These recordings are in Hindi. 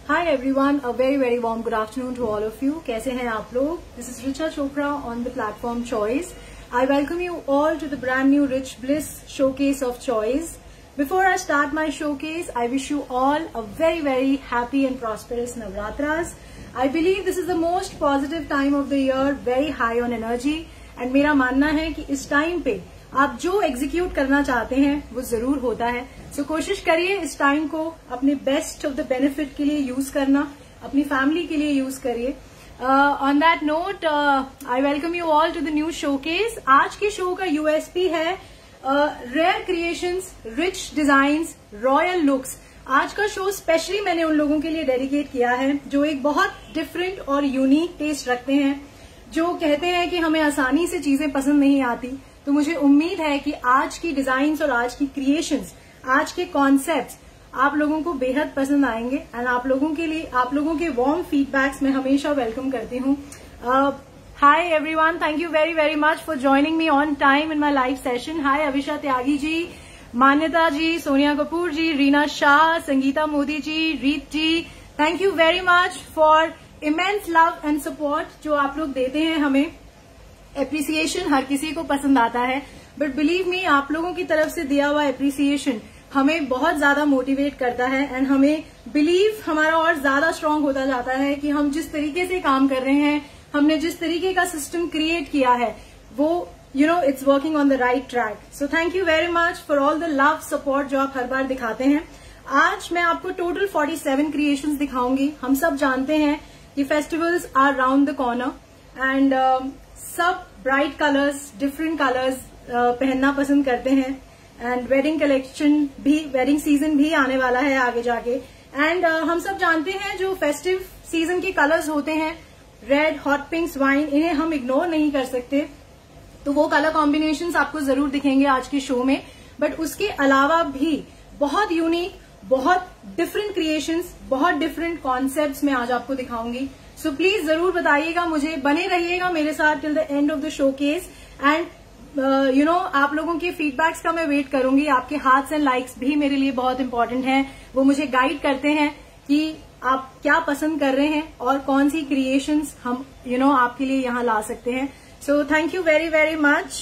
Hi everyone, a very warm good afternoon to all of you. कैसे हैं आप लोग? This is Richa Chopra on the platform Choice. I welcome you all to the brand new Rich Bliss Showcase of Choice. Before I start my showcase, I wish you all a very happy and prosperous Navratras. I believe this is the most positive time of the year, very high on energy. And मेरा मानना है कि इस टाइम पे आप जो एग्जीक्यूट करना चाहते हैं वो जरूर होता है. सो कोशिश करिए इस टाइम को अपने बेस्ट ऑफ द बेनिफिट के लिए यूज करना, अपनी फैमिली के लिए यूज करिए. On that note I welcome you all to the new showcase. आज के शो का यूएसपी है rare creations, rich designs, royal looks. आज का शो स्पेशली मैंने उन लोगों के लिए डेडिकेट किया है जो एक बहुत डिफरेंट और यूनिक टेस्ट रखते हैं, जो कहते हैं कि हमें आसानी से चीजें पसंद नहीं आती. तो मुझे उम्मीद है कि आज की डिजाइन्स और आज की क्रिएशंस, आज के कॉन्सेप्ट्स आप लोगों को बेहद पसंद आएंगे. एंड आप लोगों के लिए आप लोगों के वार्म फीडबैक्स मैं हमेशा वेलकम करती हूँ. Hi everyone, thank you very much for joining me on time in my live session. Hi Abhisha Tyagi ji, Manyata ji, Sonia Kapoor ji, Reena Shah, Sangeeta Modi ji, Reet ji, thank you very much for immense love and support जो आप लोग देते हैं हमें. एप्रिसिएशन हर किसी को पसंद आता है, बट बिलीव मी, आप लोगों की तरफ से दिया हुआ एप्रिसिएशन हमें बहुत ज्यादा मोटिवेट करता है एंड हमें बिलीव हमारा और ज्यादा स्ट्रांग होता जाता है कि हम जिस तरीके से काम कर रहे हैं, हमने जिस तरीके का सिस्टम क्रिएट किया है, वो it's working on the right track. So thank you very much for all the love support जो आप हर बार दिखाते हैं. आज मैं आपको टोटल 47 क्रिएशंस दिखाऊंगी. हम सब जानते हैं कि festivals are round the corner and सब ब्राइट कलर्स, डिफरेंट कलर्स पहनना पसंद करते हैं. एंड वेडिंग कलेक्शन भी, वेडिंग सीजन भी आने वाला है आगे जाके. एंड हम सब जानते हैं जो फेस्टिव सीजन के कलर्स होते हैं, रेड, हॉट पिंक्स, वाइन, इन्हें हम इग्नोर नहीं कर सकते. तो वो कलर कॉम्बिनेशंस आपको जरूर दिखेंगे आज के शो में. बट उसके अलावा भी बहुत यूनिक, बहुत डिफरेंट क्रिएशंस, बहुत डिफरेंट कॉन्सेप्ट्स मैं आज आपको दिखाऊंगी. सो प्लीज जरूर बताइएगा मुझे, बने रहिएगा मेरे साथ till the end of the showcase. And आप लोगों के फीडबैक्स का मैं वेट करूंगी. आपके हार्ट्स एंड लाइक्स भी मेरे लिए बहुत इंपॉर्टेंट हैं. वो मुझे गाइड करते हैं कि आप क्या पसंद कर रहे हैं और कौन सी क्रिएशंस हम आपके लिए यहाँ ला सकते हैं. So thank you very much.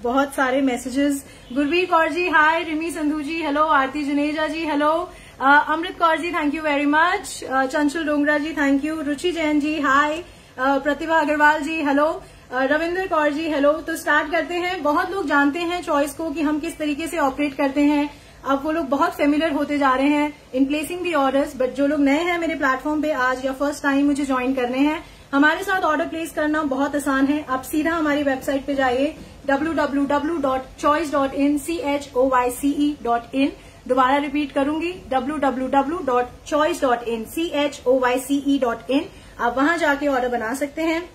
बहुत सारे messages. Gurbir Kaur ji hi, Rimi Sandhu ji hello, Aarti Juneja ji hello, Amrit Kaur ji thank you very much, Chanchal Dogra ji thank you, Ruchi Jain ji hi, Pratibha Agarwal ji hello, Ravinder Kaur ji hello. तो स्टार्ट करते हैं. बहुत लोग जानते हैं चॉइस को कि हम किस तरीके से ऑपरेट करते हैं. अब वो लोग बहुत फेमिलियर होते जा रहे हैं इन प्लेसिंग दी ऑर्डर्स. बट जो लोग नए हैं मेरे प्लेटफॉर्म पे आज या फर्स्ट टाइम मुझे ज्वाइन करने हैं, हमारे साथ ऑर्डर प्लेस करना बहुत आसान है. आप सीधा हमारी वेबसाइट पे जाइए www.choice.in, choice.in. दोबारा रिपीट करूंगी, www.choice.in, choice.in. आप वहां जाके ऑर्डर बना सकते हैं.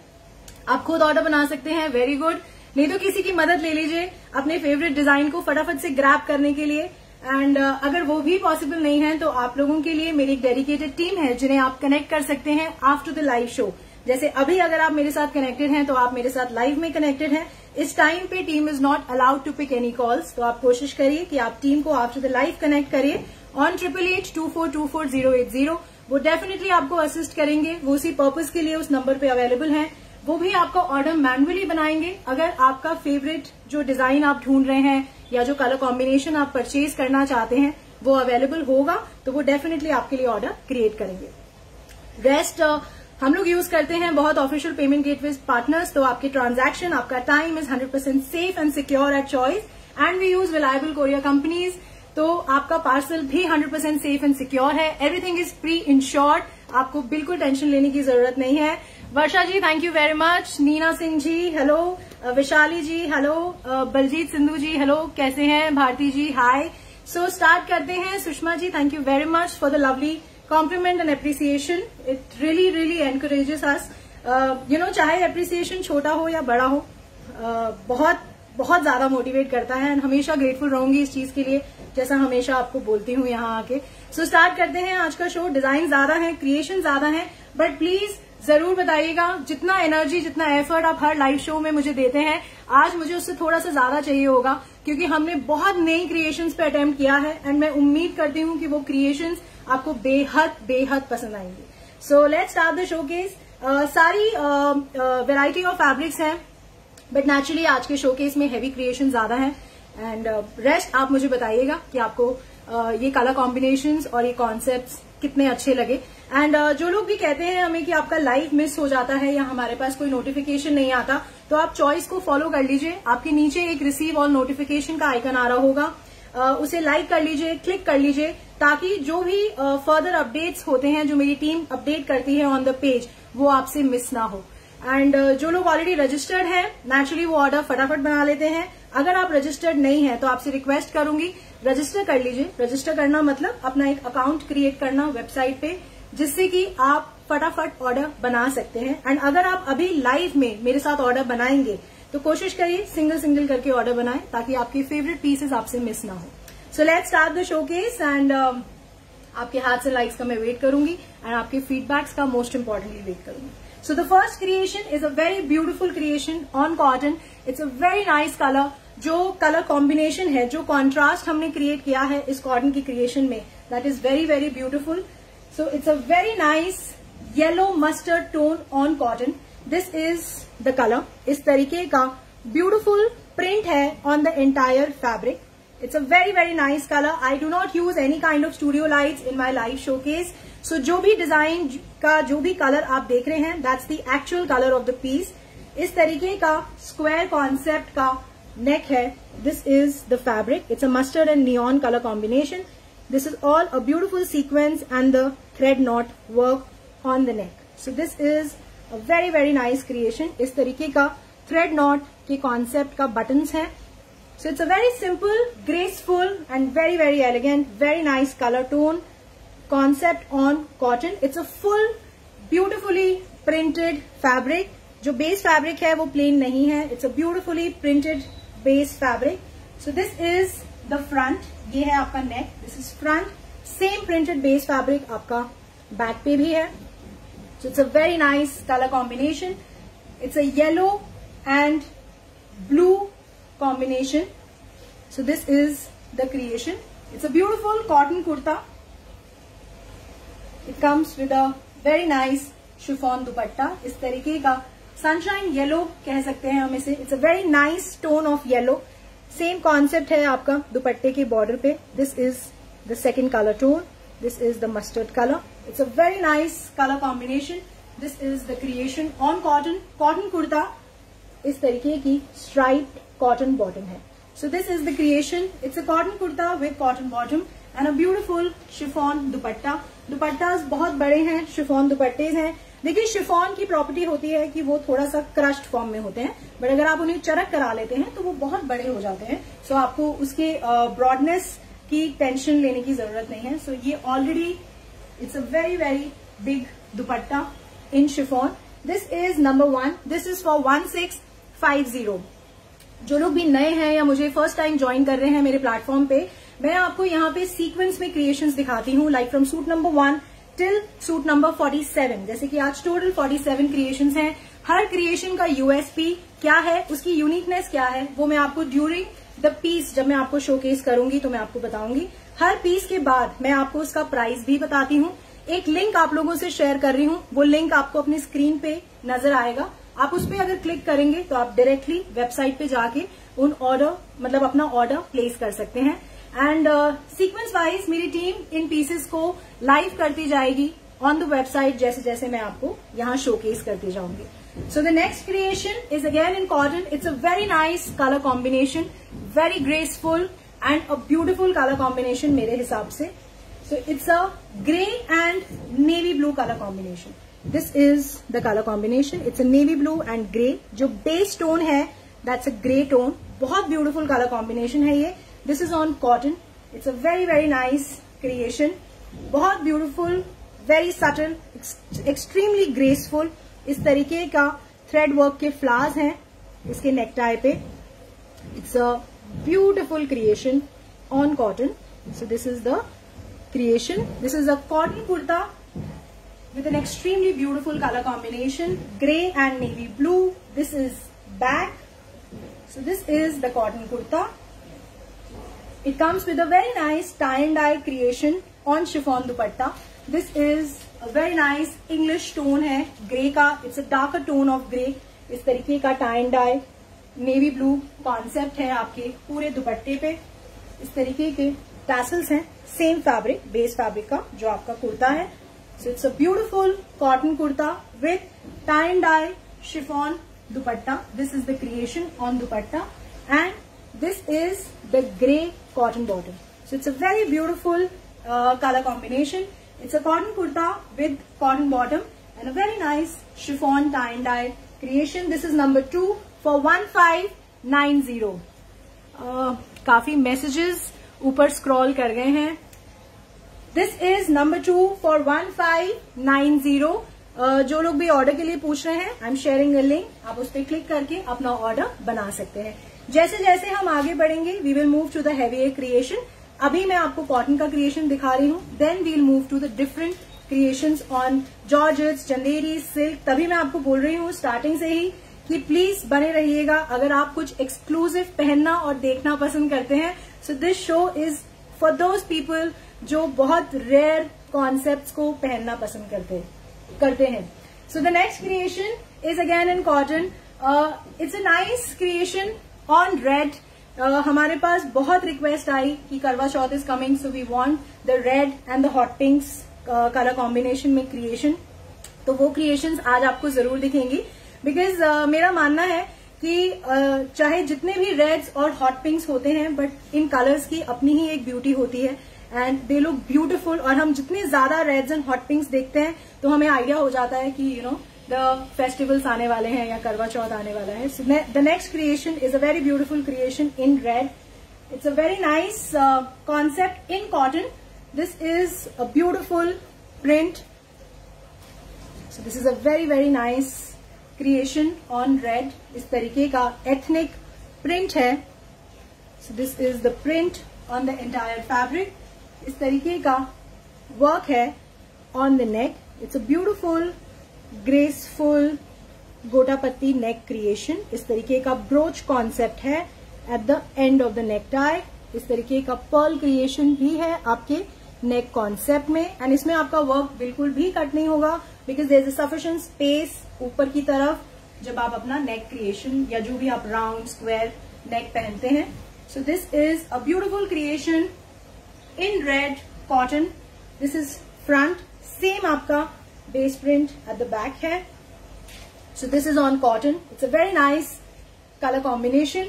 आप खुद ऑर्डर बना सकते हैं, वेरी गुड. नहीं तो किसी की मदद ले लीजिए अपने फेवरेट डिजाइन को फटाफट से ग्रैब करने के लिए. एंड अगर वो भी पॉसिबल नहीं है तो आप लोगों के लिए मेरी एक डेडिकेटेड टीम है जिन्हें आप कनेक्ट कर सकते हैं आफ्टर द लाइव शो. जैसे अभी अगर आप मेरे साथ कनेक्टेड हैं तो आप मेरे साथ लाइव में कनेक्टेड हैं. इस टाइम पे team is not allowed to pick any calls. तो आप कोशिश करिए कि आप टीम को आफ्टर द लाइव कनेक्ट करिए ऑन 8882424080. वो डेफिनेटली आपको असिस्ट करेंगे. वो उसी पर्पज के लिए उस नंबर पे अवेलेबल हैं. वो भी आपका ऑर्डर मैन्युअली बनाएंगे. अगर आपका फेवरेट जो डिजाइन आप ढूंढ रहे हैं या जो कलर कॉम्बिनेशन आप परचेज करना चाहते हैं वो अवेलेबल होगा तो वो डेफिनेटली आपके लिए ऑर्डर क्रिएट करेंगे. रेस्ट हम लोग यूज करते हैं बहुत ऑफिशियल पेमेंट गेटवे पार्टनर्स. तो आपके ट्रांजैक्शन, आपका time is 100% safe and secure at choice. And we use reliable courier companies. तो आपका पार्सल भी 100% सेफ एंड सिक्योर है. Everything is pre insured. आपको बिल्कुल टेंशन लेने की जरूरत नहीं है. Varsha ji thank you very much, Neena Singh ji hello, Vishali ji hello, Baljeet Sindhu ji hello, कैसे हैं, Bharti ji hi. So start करते हैं. Sushma ji thank you very much for the lovely compliment and appreciation. It really encourages us. चाहे एप्रिसिएशन छोटा हो या बड़ा हो, बहुत ज्यादा मोटिवेट करता है. एंड हमेशा ग्रेटफुल रहूंगी इस चीज के लिए, जैसा हमेशा आपको बोलती हूँ यहाँ आके. सो स्टार्ट करते हैं आज का शो. डिजाइन ज्यादा है, क्रिएशन ज्यादा है, बट प्लीज जरूर बताइएगा जितना एनर्जी, जितना एफर्ट आप हर लाइव शो में मुझे देते हैं, आज मुझे उससे थोड़ा सा ज्यादा चाहिए होगा. क्योंकि हमने बहुत नई क्रिएशंस पे अटेम्प्ट किया है एंड मैं उम्मीद करती हूँ कि वो क्रिएशंस आपको बेहद पसंद आएंगे. So let's start the showcase. सारी वेराइटी ऑफ फैब्रिक्स हैं, बट नेचुरली आज के शोकेस में हेवी क्रिएशन ज्यादा है. एंड रेस्ट आप मुझे बताइएगा कि आपको ये कलर कॉम्बिनेशंस और ये कॉन्सेप्ट्स कितने अच्छे लगे. एंड जो लोग भी कहते हैं हमें कि आपका लाइव मिस हो जाता है या हमारे पास कोई नोटिफिकेशन नहीं आता, तो आप चॉइस को फॉलो कर लीजिए. आपके नीचे एक रिसीव ऑल नोटिफिकेशन का आइकन आ रहा होगा, उसे लाइक कर लीजिए, क्लिक कर लीजिए, ताकि जो भी फर्दर अपडेट्स होते हैं जो मेरी टीम अपडेट करती है ऑन द पेज, वो आपसे मिस ना हो. एंड जो लोग ऑलरेडी रजिस्टर्ड हैं, नेचुरली वो ऑर्डर फटाफट बना लेते हैं. अगर आप रजिस्टर्ड नहीं है तो आपसे रिक्वेस्ट करूंगी रजिस्टर कर लीजिए. रजिस्टर करना मतलब अपना एक अकाउंट क्रिएट करना वेबसाइट पे, जिससे कि आप फटाफट ऑर्डर बना सकते हैं. एंड अगर आप अभी लाइव में मेरे साथ ऑर्डर बनाएंगे तो कोशिश करिए सिंगल करके ऑर्डर बनाएं, ताकि आपके फेवरेट पीसेस आपसे मिस ना हो. So let's start the showcase. And आपके हार्ट्स एंड लाइक्स का मैं वेट करूंगी, एंड आपके फीडबैक्स का मोस्ट इंपॉर्टेंटली वेट करूंगी. So the first creation is a very beautiful creation on cotton. It's a very nice color. जो कलर कॉम्बिनेशन है, जो कॉन्ट्रास्ट हमने क्रिएट किया है इस कॉटन की क्रिएशन में, that is very beautiful. So it's a very nice yellow mustard tone on cotton. This is the colour. इस तरीके का ब्यूटिफुल प्रिंट है on the entire fabric. It's a very nice color. I do not use any kind of studio lights in my live showcase. So जो भी डिजाइन का जो भी कलर आप देख रहे हैं, that's the actual color of the piece. इस तरीके का स्क्वायर कॉन्सेप्ट का नेक है. This is the fabric. It's a mustard and neon color combination. This is all a beautiful sequence and the thread knot work on the neck. So this is a very nice creation. इस तरीके का thread knot के कॉन्सेप्ट का बटन्स है. So it's a very simple, graceful and very elegant, very nice color tone concept on cotton. It's a full, beautifully printed fabric. जो base fabric है वो plain नहीं है. It's a beautifully printed base fabric. So this is the front. ये है आपका neck. This is front. Same printed base fabric आपका back पे भी है. So it's a very nice color combination. It's a yellow and blue combination. So this is the creation. It's a beautiful cotton kurta. It comes with a very nice chiffon dupatta. इस तरीके का sunshine yellow कह सकते हैं हम इसे. It's a very nice tone of yellow. Same concept है आपका दुपट्टे के border पे. This is the second color tone. This is the mustard color. It's a very nice color combination. This is the creation on cotton. Cotton kurta इस तरीके की striped cotton bottom है. So this is the creation. It's a cotton kurta with cotton bottom and a beautiful chiffon dupatta. दुपट्टास बहुत बड़े हैं, शिफॉन दुपट्टे हैं. देखिए शिफॉन की प्रॉपर्टी होती है कि वो थोड़ा सा क्रश्ड फॉर्म में होते हैं, बट अगर आप उन्हें चरक करा लेते हैं तो वो बहुत बड़े हो जाते हैं. सो आपको उसके ब्रॉडनेस की टेंशन लेने की जरूरत नहीं है. सो ये already it's a very big dupatta in chiffon. This is number 1. This is for 1650. जो लोग भी नए हैं या मुझे फर्स्ट टाइम ज्वाइन कर रहे हैं मेरे प्लेटफॉर्म पे, मैं आपको यहाँ पे सीक्वेंस में क्रिएशंस दिखाती हूँ, like from suit number 1 till suit number 47. जैसे कि आज टोटल 47 क्रिएशंस हैं. हर क्रिएशन का यूएसपी क्या है, उसकी यूनिकनेस क्या है, वो मैं आपको ड्यूरिंग द पीस जब मैं आपको शोकेस करूंगी तो मैं आपको बताऊंगी. हर पीस के बाद मैं आपको उसका प्राइस भी बताती हूँ. एक लिंक आप लोगों से शेयर कर रही हूँ, वो लिंक आपको अपनी स्क्रीन पे नजर आएगा. आप उस पर अगर क्लिक करेंगे तो आप डायरेक्टली वेबसाइट पे जाके उन ऑर्डर मतलब अपना ऑर्डर प्लेस कर सकते हैं. एंड सीक्वेंस वाइज मेरी टीम इन पीसेस को लाइव करती जाएगी ऑन द वेबसाइट, जैसे जैसे मैं आपको यहाँ शोकेस करती जाऊंगी. सो the next creation is again in cotton. It's a very nice colour combination, very graceful and a beautiful colour combination मेरे हिसाब से. सो it's a grey and navy blue colour combination. This is the color combination. It's a navy blue and grey. जो base tone है, that's a grey tone. बहुत beautiful color combination है ये. This is on cotton. It's a very nice creation. बहुत beautiful, very subtle, extremely graceful. इस तरीके का thread work के flowers हैं इसके necktie पे. It's a beautiful creation on cotton. So this is the creation. This is a cotton kurta with an extremely beautiful color combination, grey and navy blue. This is back. So this is the cotton kurta. It comes with a very nice tie and dye creation on chiffon dupatta. This is a very nice English tone है ग्रे का, it's a darker tone of grey. इस तरीके का tie and dye navy blue concept है आपके पूरे दुपट्टे पे। इस तरीके के टैसल्स हैं, सेम फैब्रिक, बेस फैब्रिक का जो आपका कुर्ता है। So it's a beautiful cotton kurta with tie and dye chiffon dupatta. This is the creation on dupatta and this is the grey cotton bottom. So it's a very beautiful color combination. It's a cotton kurta with cotton bottom and a very nice chiffon tie and dye creation. This is number 2 for 1590. काफी messages ऊपर scroll कर गए हैं. This is number 2 for 1590. जो लोग भी ऑर्डर के लिए पूछ रहे हैं, I am sharing a link, आप उस पर क्लिक करके अपना ऑर्डर बना सकते हैं। जैसे जैसे हम आगे बढ़ेंगे we will move to the heavy creation. अभी मैं आपको कॉटन का क्रिएशन दिखा रही हूँ, then we'll move to the different creations on georgettes, Chanderi, silk. तभी मैं आपको बोल रही हूँ स्टार्टिंग से ही कि प्लीज बने रहिएगा अगर आप कुछ एक्सक्लूसिव पहनना और देखना पसंद करते हैं। So this show is for those people जो बहुत रेयर कॉन्सेप्ट्स को पहनना पसंद करते हैं। So the next creation is again in cotton. It's a nice creation on red. हमारे पास बहुत रिक्वेस्ट आई कि Karva Chauth is coming, so we want the red and the hot pinks colour combination में क्रिएशन। तो वो क्रिएशंस आज आपको जरूर दिखेंगी बिकॉज मेरा मानना है कि चाहे जितने भी रेड्स और हॉट पिंक्स होते हैं बट इन कलर्स की अपनी ही एक ब्यूटी होती है एंड दे लुक ब्यूटिफुल। और हम जितने ज्यादा रेड्स एंड हॉट पिंक्स देखते हैं तो हमें आइडिया हो जाता है कि द फेस्टिवल्स आने वाले हैं या करवा चौथ आने वाला है। सो the next creation is a very beautiful creation in red. It's a very nice concept in cotton. This is a beautiful print. So this is a very very nice creation on red. इस तरीके का एथनिक प्रिंट है। So this is the print on the entire fabric. इस तरीके का वर्क है on the neck. It's a beautiful graceful गोटा पत्ती नेक क्रिएशन। इस तरीके का ब्रोच कॉन्सेप्ट है at the end of the neck tie. इस तरीके का पर्ल क्रिएशन भी है आपके नेक कॉन्सेप्ट में एंड इसमें आपका वर्क बिल्कुल भी कट नहीं होगा because there is a sufficient space ऊपर की तरफ जब आप अपना नेक क्रिएशन या जो भी आप राउंड स्क्वायर नेक पहनते हैं। So this is a beautiful creation in red cotton. This is front, same आपका base print at the back है। So this is on cotton. It's a very nice colour combination.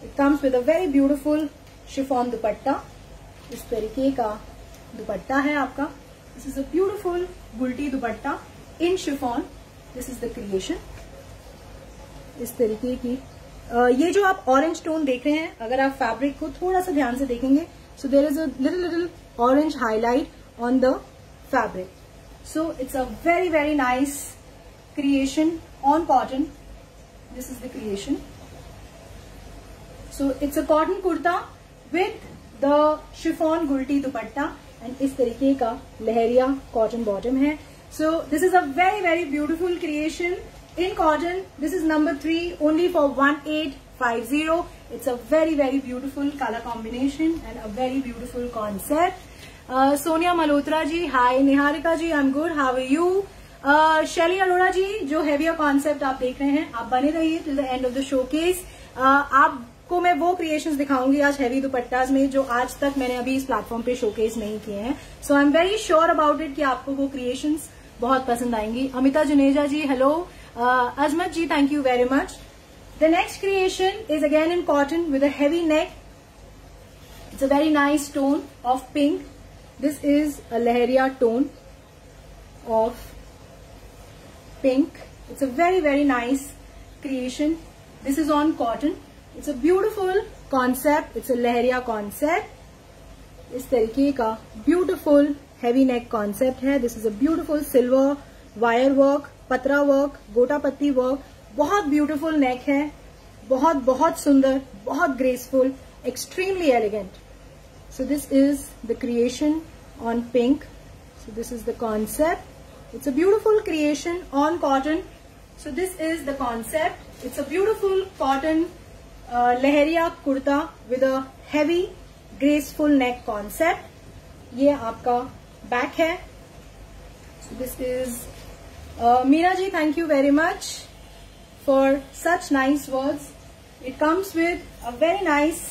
It comes with a very beautiful chiffon dupatta. इस तरीके का दुपट्टा है आपका। दिस इज अ ब्यूटिफुल गुलटी dupatta in chiffon. This is the creation. इस तरीके की ये जो आप ऑरेंज टोन देख रहे हैं, अगर आप फैब्रिक को थोड़ा सा ध्यान से देखेंगे so there is a little orange highlight on the fabric. So it's a very very nice creation on cotton. This is the creation. So it's a cotton kurta with the chiffon gulti dupatta and इस तरीके का लहरिया cotton bottom है। So this is a very very beautiful creation in cotton. This is number 3 only for 1850. It's a very very beautiful color combination and a very beautiful concept. Sonia Malhotra ji hi, Niharika ji I am good, how are you. Shaili Arora जी, जो हैवियर कॉन्सेप्ट आप देख रहे हैं आप बने रहिए till the end of the showcase. आपको मैं वो क्रिएशंस दिखाऊंगी आज हैवी दुपट्टाज में जो आज तक मैंने अभी इस प्लेटफॉर्म पे शोकेस नहीं किए हैं। So I am very sure about it कि आपको वो क्रिएशंस बहुत पसंद आएंगी। Amita Juneja ji hello. Azmat ji thank you very much. The next creation is again in cotton with a heavy neck. It's a very nice tone of pink. This is a Lahariya tone of pink. It's a very very nice creation. This is on cotton. It's a beautiful concept. It's a Lahariya concept. इस तरीके का beautiful heavy neck concept है. This is a beautiful silver wire work, पतरा work, गोटा पत्ती work. बहुत beautiful neck है. बहुत बहुत सुंदर, बहुत graceful, extremely elegant. So this is the creation on pink. So this is the concept. It's a beautiful creation on cotton. So this is the concept. It's a beautiful cotton Lahariya kurta with a heavy graceful neck concept. ये आपका बैक है. So this is Meera ji, thank you very much for such nice words. It comes with a very nice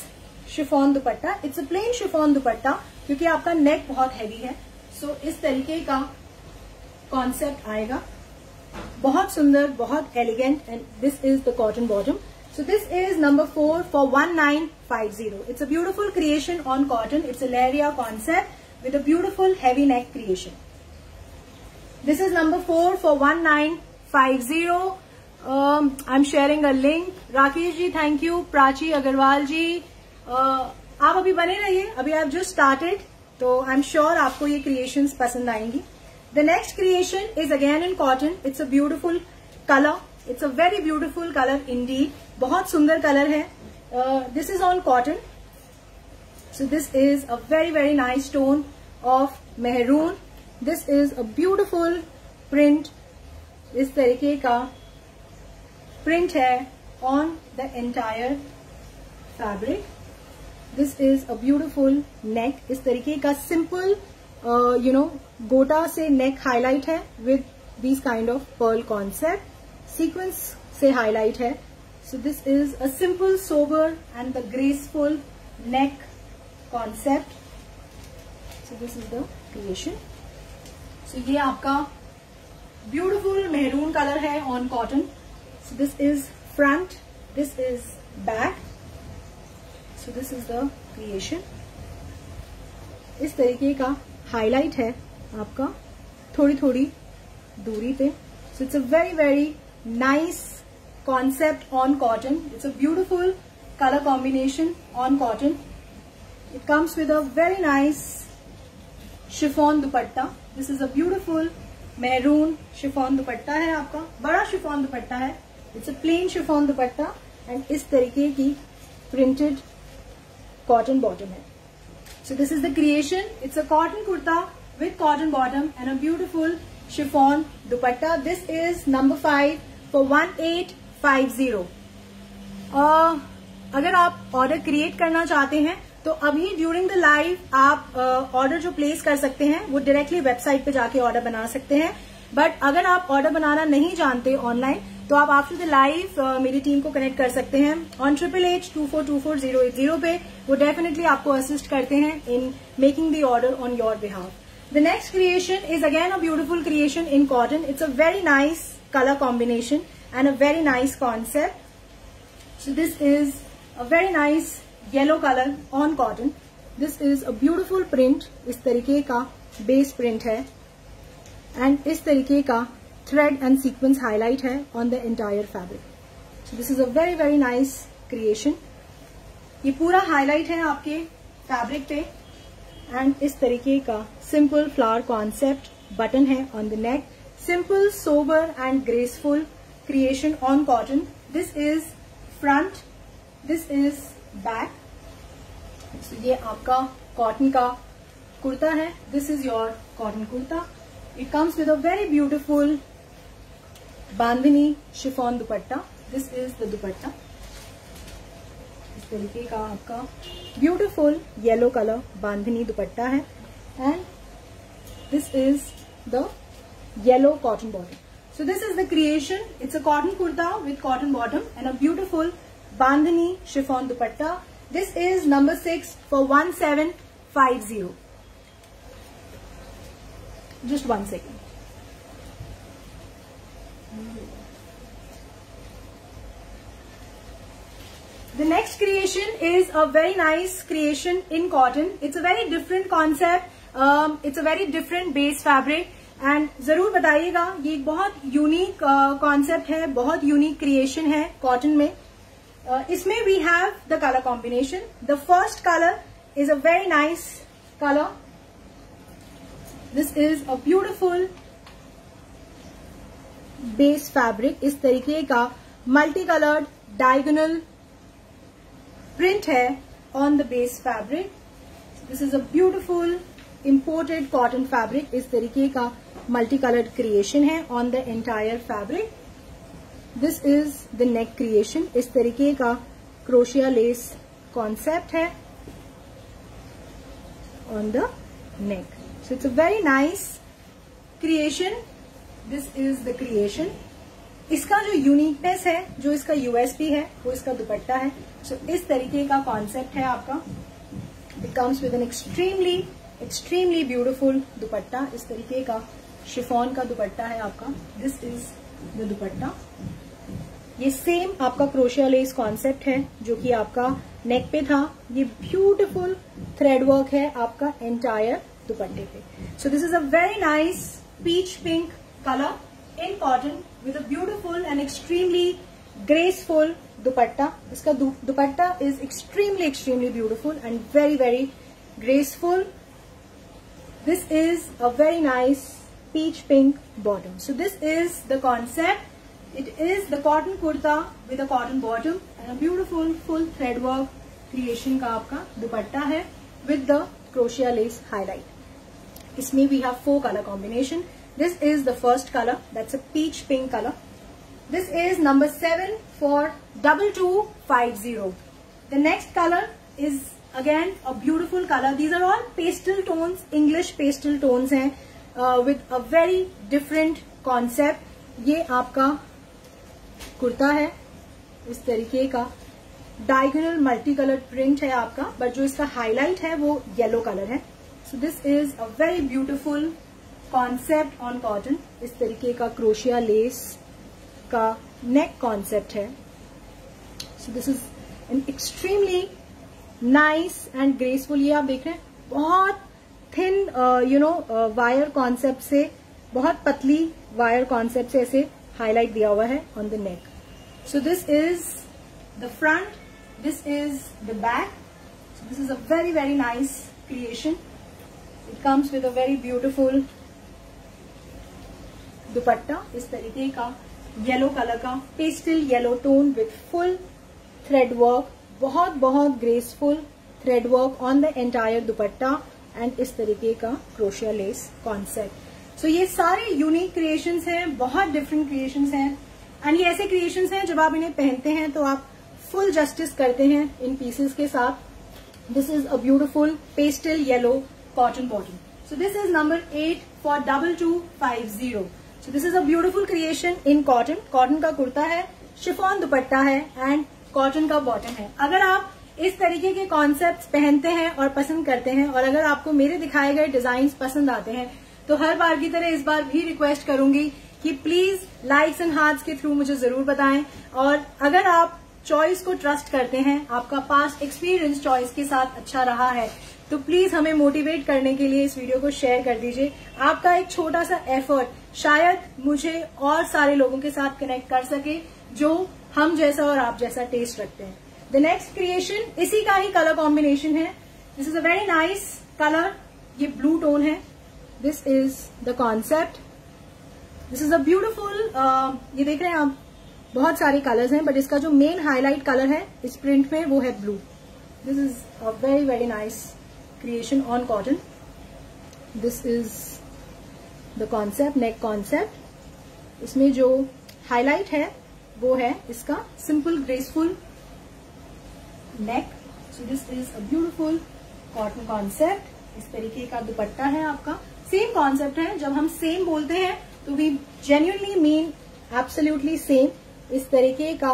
chiffon dupatta. It's a plain chiffon दुपट्टा क्योंकि आपका नेक बहुत हैवी है. So इस तरीके का कॉन्सेप्ट आएगा, बहुत सुंदर, बहुत elegant. And this is the cotton bottom. So this is number 4 for 1950. It's a beautiful creation on cotton. It's a Laria concept with a beautiful heavy neck creation. This is number 4 for 1950. I'm sharing a link. Rakesh ji, thank you. Prachi Agarwal ji, आप अभी बने रहिए, अभी आप just started, तो I'm sure आपको ये creations पसंद आएंगी. The next creation is again in cotton. It's a beautiful color. It's a very beautiful color indeed. बहुत सुंदर कलर है. This is on cotton. So this is a very very nice tone of maroon. This is a beautiful print. इस तरीके का print है on the entire fabric. This is a beautiful neck. इस तरीके का simple गोटा से neck highlight है with these kind of pearl concept. Sequence से highlight है. So this is a simple, sober and the graceful neck concept. So this is the creation. So ये आपका beautiful maroon color है on cotton. So this is front, this is back. So this is the creation. इस तरीके का highlight है आपका थोड़ी थोड़ी दूरी पे. So it's a very very nice concept on cotton. It's a beautiful color combination on cotton. It comes with a very nice chiffon dupatta. This is a beautiful maroon chiffon dupatta है आपका, बड़ा chiffon दुपट्टा है. It's a plain chiffon dupatta and इस तरीके की printed cotton bottom है. So this is the creation. It's a cotton kurta with cotton bottom and a beautiful chiffon dupatta. This is number 5 for 1850. अगर आप ऑर्डर क्रिएट करना चाहते हैं तो अभी ड्यूरिंग द लाइव आप ऑर्डर जो प्लेस कर सकते हैं वो डायरेक्टली वेबसाइट पे जाके ऑर्डर बना सकते हैं. बट अगर आप ऑर्डर बनाना नहीं जानते ऑनलाइन तो आप आफ्टर द लाइव मेरी टीम को कनेक्ट कर सकते हैं ऑन 8882424080 पे. वो डेफिनेटली आपको असिस्ट करते हैं in making the order on your behalf. The next creation is again a beautiful creation in cotton. It's a very nice color combination and a very nice concept. So this is a very nice yellow color on cotton. This is a beautiful print. इस तरीके का base print है and इस तरीके का thread and sequence highlight है on the entire fabric. So this is a very very nice creation. ये पूरा highlight है आपके fabric पे and इस तरीके का simple flower concept button है on the neck. Simple, sober and graceful creation on cotton. This is front, this is back. So ये आपका cotton का कुर्ता है. This is your cotton kurta. It comes with a very beautiful bandhani chiffon dupatta. This is the dupatta. इस तरीके का आपका beautiful yellow color bandhani dupatta है and this is the yellow cotton bottom. So this is the creation. It's a cotton kurta with cotton bottom and a beautiful bandhani chiffon dupatta. This is number 6 for 1750. Just one second. The next creation is a very nice creation in cotton. It's a very different concept. It's a very different base fabric. And जरूर बताइएगा, ये एक बहुत यूनिक कॉन्सेप्ट है, बहुत यूनिक क्रिएशन है कॉटन में. इसमें we have the colour combination. The first colour is a very nice colour. This is a beautiful base fabric. इस तरीके का मल्टी कलर्ड डायगोनल प्रिंट है on the base fabric. This is a beautiful imported cotton fabric. इस तरीके का multicolored creation है on the entire fabric. This is the neck creation. इस तरीके का crochet lace concept है on the neck. So it's a very nice creation. This is the creation. इसका जो यूनिकनेस है, जो इसका यूएसपी है, वो इसका दुपट्टा है. So इस तरीके का कॉन्सेप्ट है आपका. It comes with an extremely beautiful दुपट्टा. इस तरीके का शिफॉन का दुपट्टा है आपका. This is the दुपट्टा. ये सेम आपका क्रोशिया लेस कॉन्सेप्ट है जो कि आपका नेक पे था. ये ब्यूटीफुल थ्रेड वर्क है आपका एंटायर दुपट्टे पे. So this is a very nice peach pink colour in cotton with a beautiful and extremely graceful dupatta. इसका dupatta is extremely beautiful and very graceful. This is a very nice peach pink bottom. So this is the concept. It is the cotton kurta with a cotton bottom and a beautiful full thread work creation का आपका दुपट्टा है with the crochet lace highlight. इसमें we have 4 color combination. This is the first color, that's a peach pink color. This is number 7 for 2250. The next color is again a beautiful color. These are all pastel tones, English pastel tones हैं with a very different concept. ये आपका कुर्ता है इस तरीके का. डायगोनल मल्टी कलर प्रिंट है आपका, बट जो इसका हाईलाइट है वो येलो कलर है. So this is a very beautiful concept on cotton. इस तरीके का क्रोशिया लेस का नेक कॉन्सेप्ट है. So this is an extremely nice and graceful. ये आप देख रहे हैं बहुत थिन वायर कॉन्सेप्ट से, बहुत पतली वायर कॉन्सेप्ट से ऐसे हाईलाइट दिया हुआ है on the neck. So this is the front, this is the back. So this is a very nice creation. It comes with a very beautiful dupatta इस तरीके का येलो कलर का, pastel yellow tone with full thread work. बहुत graceful thread work on the entire dupatta and इस तरीके का क्रोशिया लेस कॉन्सेप्ट. सो ये सारे यूनिक क्रिएशंस हैं, बहुत डिफरेंट क्रिएशंस हैं. एंड ये ऐसे क्रिएशंस हैं जब आप इन्हें पहनते हैं तो आप फुल जस्टिस करते हैं इन पीसेस के साथ. This is a beautiful pastel yellow cotton bottom. So this is number 8 for 2250. So this is a beautiful creation in cotton. Cotton का कुर्ता है, शिफॉन दुपट्टा है एंड कॉटन का बॉटम है. अगर आप इस तरीके के कॉन्सेप्ट्स पहनते हैं और पसंद करते हैं, और अगर आपको मेरे दिखाए गए डिजाइन्स पसंद आते हैं, तो हर बार की तरह इस बार भी रिक्वेस्ट करूंगी कि प्लीज लाइक्स एंड हार्ट्स के थ्रू मुझे जरूर बताएं. और अगर आप चॉइस को ट्रस्ट करते हैं, आपका पास्ट एक्सपीरियंस चॉइस के साथ अच्छा रहा है, तो प्लीज हमें मोटिवेट करने के लिए इस वीडियो को शेयर कर दीजिए. आपका एक छोटा सा एफर्ट शायद मुझे और सारे लोगों के साथ कनेक्ट कर सके जो हम जैसा और आप जैसा टेस्ट रखते हैं. द नेक्स्ट क्रिएशन इसी का ही कलर कॉम्बिनेशन है. This is a very nice colour. ये ब्लू टोन है. This is the concept. This is a beautiful, ये देख रहे हैं आप, बहुत सारे कलर्स हैं, बट इसका जो मेन हाईलाइट कलर है इस प्रिंट में वो है blue. This is a very nice creation on cotton. This is the concept, neck concept. इसमें जो हाईलाइट है वो है इसका simple graceful neck. So this is a beautiful cotton concept. इस तरीके का दुपट्टा है आपका. सेम कॉन्सेप्ट है. जब हम सेम बोलते हैं तो we genuinely mean absolutely same. इस तरीके का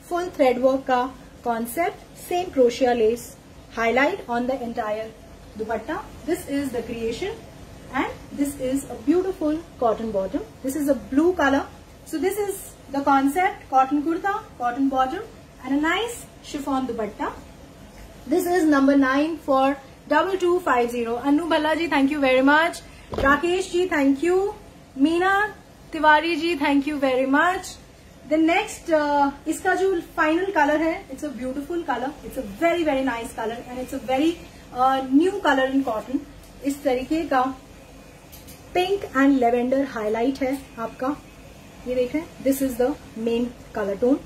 फुल थ्रेड वर्क का कॉन्सेप्ट, same crochet lace, highlight on the entire dupatta. This is the creation and this is a beautiful cotton bottom. This is a blue colour. So this is the concept, cotton kurta, cotton bottom and a nice chiffon dupatta. This is number 9 for 2250. Anu Bhalla ji, thank you very much. Rakesh ji, thank you. Meena Tiwari ji, thank you very much. The next, इसका जो final color है, it's a beautiful color. It's a very nice color and it's a very new color in cotton. इस तरीके का pink and lavender highlight है आपका. ये देख रहे हैं, this is the main colour tone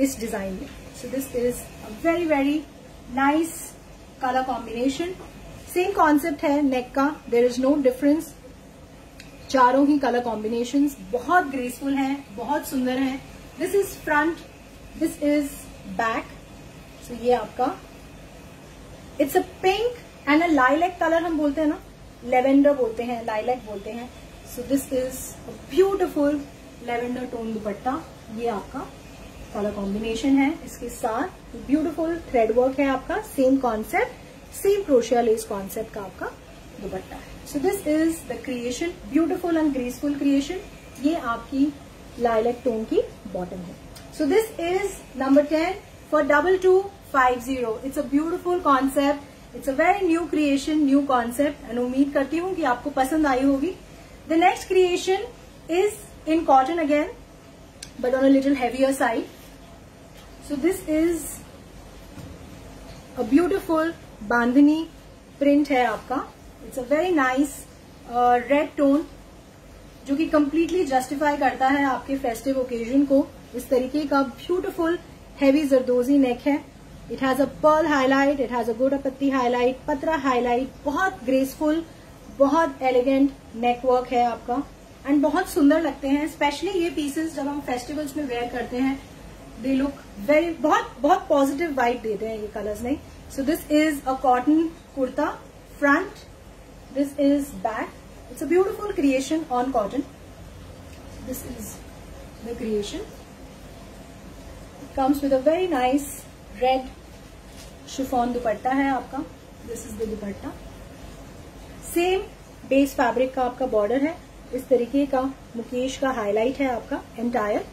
इस डिजाइन में. So this is a very nice colour combination. Same concept है नेक का, देयर इज नो डिफरेंस. चारों ही कलर कॉम्बिनेशंस बहुत ग्रेसफुल हैं, बहुत सुंदर हैं. This is front, this is back. So ये आपका, it's a pink and a lilac colour हम बोलते हैं ना, लेवेंडर बोलते हैं, लाइलैक बोलते हैं. So this is a beautiful lavender tone दुपट्टा. ये आपका कलर कॉम्बिनेशन है. इसके साथ ब्यूटिफुल थ्रेड वर्क है आपका. Same concept, same crochet less concept का आपका दुपट्टा है. So this is the creation, beautiful and graceful creation. ये आपकी लाइलैक टोन की बॉटम है. So this is number 10 for 2250. It's a beautiful concept. It's a very new creation, new concept, and उम्मीद करती हूँ कि आपको पसंद आई होगी. The next creation is in cotton again, but on a little heavier side. So this is a beautiful bandhani print है आपका. It's a very nice red tone जो कि completely justify करता है आपके festive occasion को. इस तरीके का beautiful heavy जरदोजी neck है. It has a pearl highlight, it has a gota patti highlight, पत्रा highlight, बहुत graceful, बहुत elegant neck work है आपका. एंड बहुत सुंदर लगते हैं. स्पेशली ये पीसेस जब हम फेस्टिवल्स में वेयर करते हैं, दे लुक वेरी, बहुत पॉजिटिव वाइब देते हैं ये कलर्स नहीं. सो this is a cotton kurta front, this is back. It's a beautiful creation on cotton. This is the creation. It comes with a very nice red chiffon dupatta है आपका. This is the dupatta. Same base fabric का आपका बॉर्डर है. इस तरीके का मुकेश का हाईलाइट है आपका एंटायर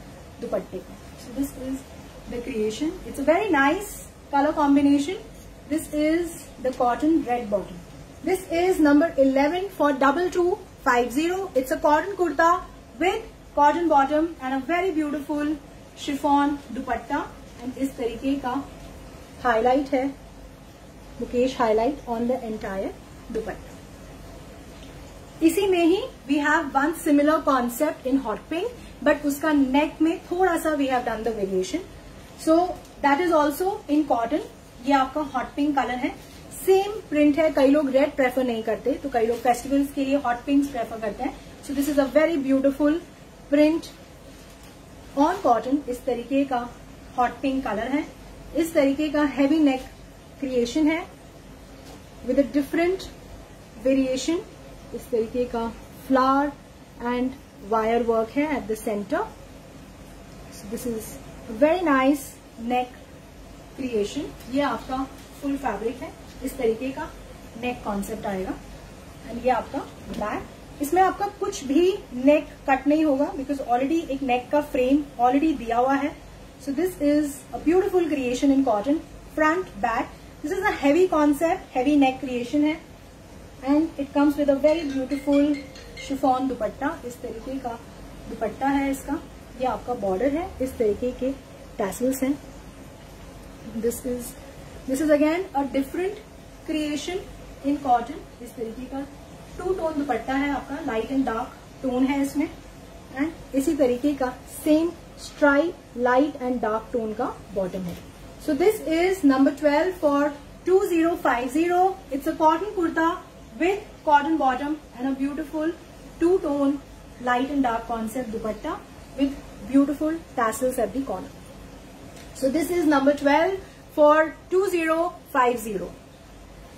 दुपट्टे का. So this is the creation. It's a very nice colour combination. This is the cotton red bottom. This is number 11 for 2250. It's a cotton kurta with cotton bottom and a very beautiful chiffon dupatta. And इस तरीके का हाईलाइट है, mukaish highlight on the entire dupatta. इसी में ही we have one similar concept in hot pink, but उसका नेक में थोड़ा सा we have done the variation. So that is also in cotton. ये आपका हॉट पिंक कलर है. सेम प्रिंट है. कई लोग रेड प्रेफर नहीं करते, तो कई लोग फेस्टिवल्स के लिए हॉट पिंक्स प्रेफर करते हैं. So this is a very beautiful print on cotton. इस तरीके का हॉट पिंक कलर है. इस तरीके का हैवी नेक क्रिएशन है विद अ डिफरेंट वेरिएशन. इस तरीके का फ्लावर एंड वायर वर्क है at the centre. This is very nice neck creation. ये आपका फुल फैब्रिक है. इस तरीके का नेक कॉन्सेप्ट आएगा. एंड ये आपका बैक. इसमें आपका कुछ भी नेक कट नहीं होगा बिकॉज ऑलरेडी एक नेक का फ्रेम ऑलरेडी दिया हुआ है. So this is a beautiful creation in cotton front back. This is a heavy concept, heavy neck creation है. And it comes with a very beautiful chiffon dupatta. इस तरीके का दुपट्टा है इसका. ये आपका बॉर्डर है. इस तरीके के टैसल्स हैं. This is again a different creation in cotton. इस तरीके का 2 टोन दुपट्टा है आपका. लाइट एंड डार्क टोन है इसमें. एंड इसी तरीके का same stripe light and dark tone का बॉटम है. So this is number 12 for 2050. It's a cotton kurta with cotton bottom and a beautiful 2-tone light and dark concept dupatta with beautiful tassels at the corner. So this is number 12 for 2050.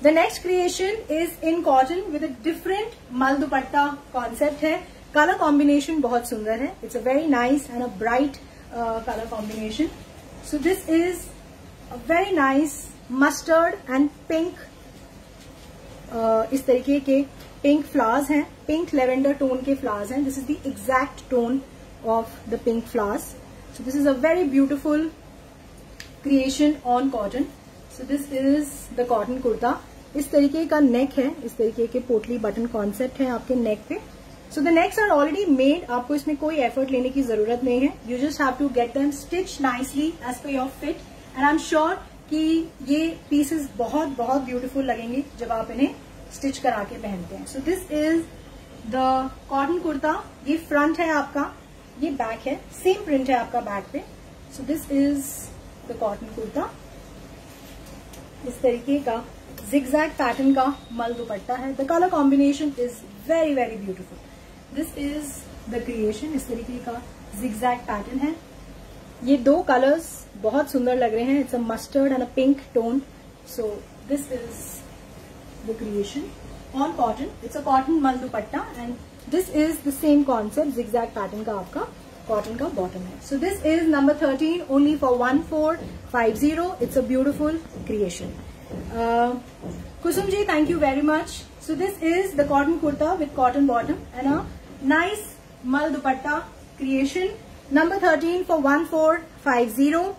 The next creation is in cotton with a different mal dupatta concept है. Color combination बहुत सुंदर है. It's a very nice and a bright color combination. So this is a very nice mustard and pink. इस तरीके के पिंक फ्लावर्स हैं. पिंक लेवेंडर टोन के फ्लावर्स हैं. This is the exact tone of the pink flowers. So this is a very beautiful creation on cotton. So this is the cotton kurta. इस तरीके का नेक है. इस तरीके के पोटली बटन कॉन्सेप्ट है आपके नेक पे. So the necks are already made. आपको इसमें कोई एफर्ट लेने की जरूरत नहीं है. You just have to get them stitch nicely as per your fit. And I am sure कि ये पीसेस बहुत बहुत ब्यूटीफुल लगेंगे जब आप इन्हें स्टिच करा के पहनते हैं. So this is the cotton kurta. ये फ्रंट है आपका, ये बैक है. सेम प्रिंट है आपका बैक पे. So this is the cotton kurta. इस तरीके का जिगजैग पैटर्न का मल दुपट्टा है. The colour combination is very very beautiful. This is the creation. इस तरीके का जिगजैग पैटर्न है. ये 2 कलर्स बहुत सुंदर लग रहे हैं. It's a mustard and a pink tone. So this is the creation. on cotton. It's a cotton mal dupatta and this is the same concept, zigzag pattern का आपका cotton का bottom है. So this is number 13 only for 1450. It's a beautiful creation. Kusum ji, thank you very much. So this is the cotton kurta with cotton bottom and a nice mal dupatta creation. Number 13 for 1450.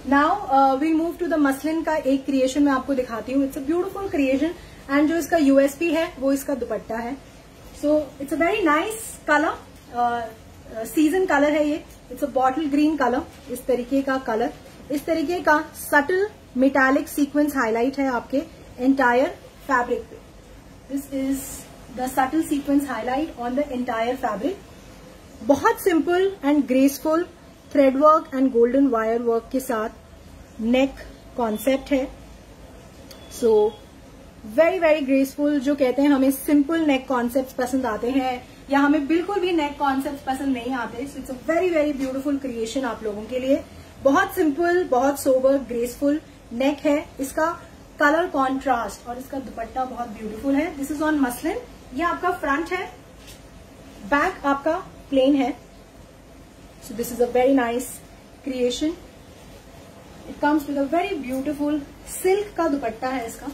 Now we'll move to the muslin का एक क्रिएशन मैं आपको दिखाती हूँ. It's a beautiful creation and जो इसका यूएसपी है वो इसका दुपट्टा है. So it's a very nice colour, season colour है ये. It's a bottle green colour, इस तरीके का कलर, इस तरीके का सटल मेटालिक सीक्वेंस हाईलाइट है आपके एंटायर फैब्रिक पे. This is the subtle sequence highlight on the entire fabric. बहुत simple and graceful thread work and golden wire work के साथ नेक कॉन्सेप्ट है. So very very graceful. जो कहते हैं हमें सिंपल नेक कॉन्सेप्ट पसंद आते हैं या हमें बिल्कुल भी नेक कॉन्सेप्ट पसंद नहीं आते, सो it's a very very beautiful creation आप लोगों के लिए. बहुत सिंपल, बहुत सोबर, ग्रेसफुल नेक है. इसका कलर कॉन्ट्रास्ट और इसका दुपट्टा बहुत ब्यूटीफुल है. This is on muslin. ये आपका फ्रंट है, बैक आपका प्लेन है. So this is a very nice creation. It comes with a very beautiful silk का दुपट्टा है इसका.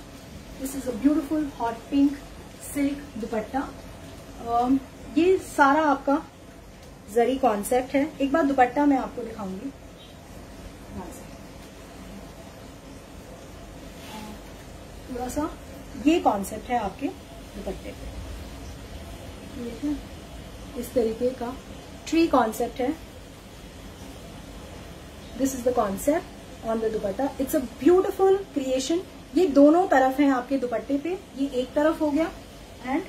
This is a beautiful hot pink silk दुपट्टा. ये सारा आपका जरी कॉन्सेप्ट है. एक बार दुपट्टा मैं आपको दिखाऊंगी. थोड़ा सा ये कॉन्सेप्ट है आपके दुपट्टे पे. ठीक है, इस तरीके का ट्री कॉन्सेप्ट है. This is the concept on the dupatta. It's a beautiful creation. ये दोनों तरफ हैं आपके दुपट्टे पे. ये एक तरफ हो गया एंड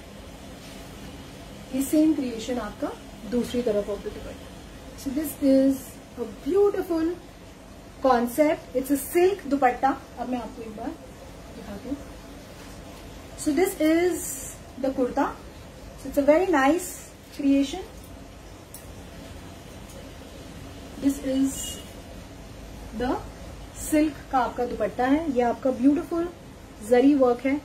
ये सेम क्रिएशन आपका दूसरी तरफ of the dupatta. So this is a beautiful concept. It's a silk दुपट्टा. अब मैं आपको एक बार दिखाती हूँ. सो this is the kurta. So it's a very nice creation. This is the silk का आपका दुपट्टा है. ये आपका ब्यूटीफुल जरी वर्क है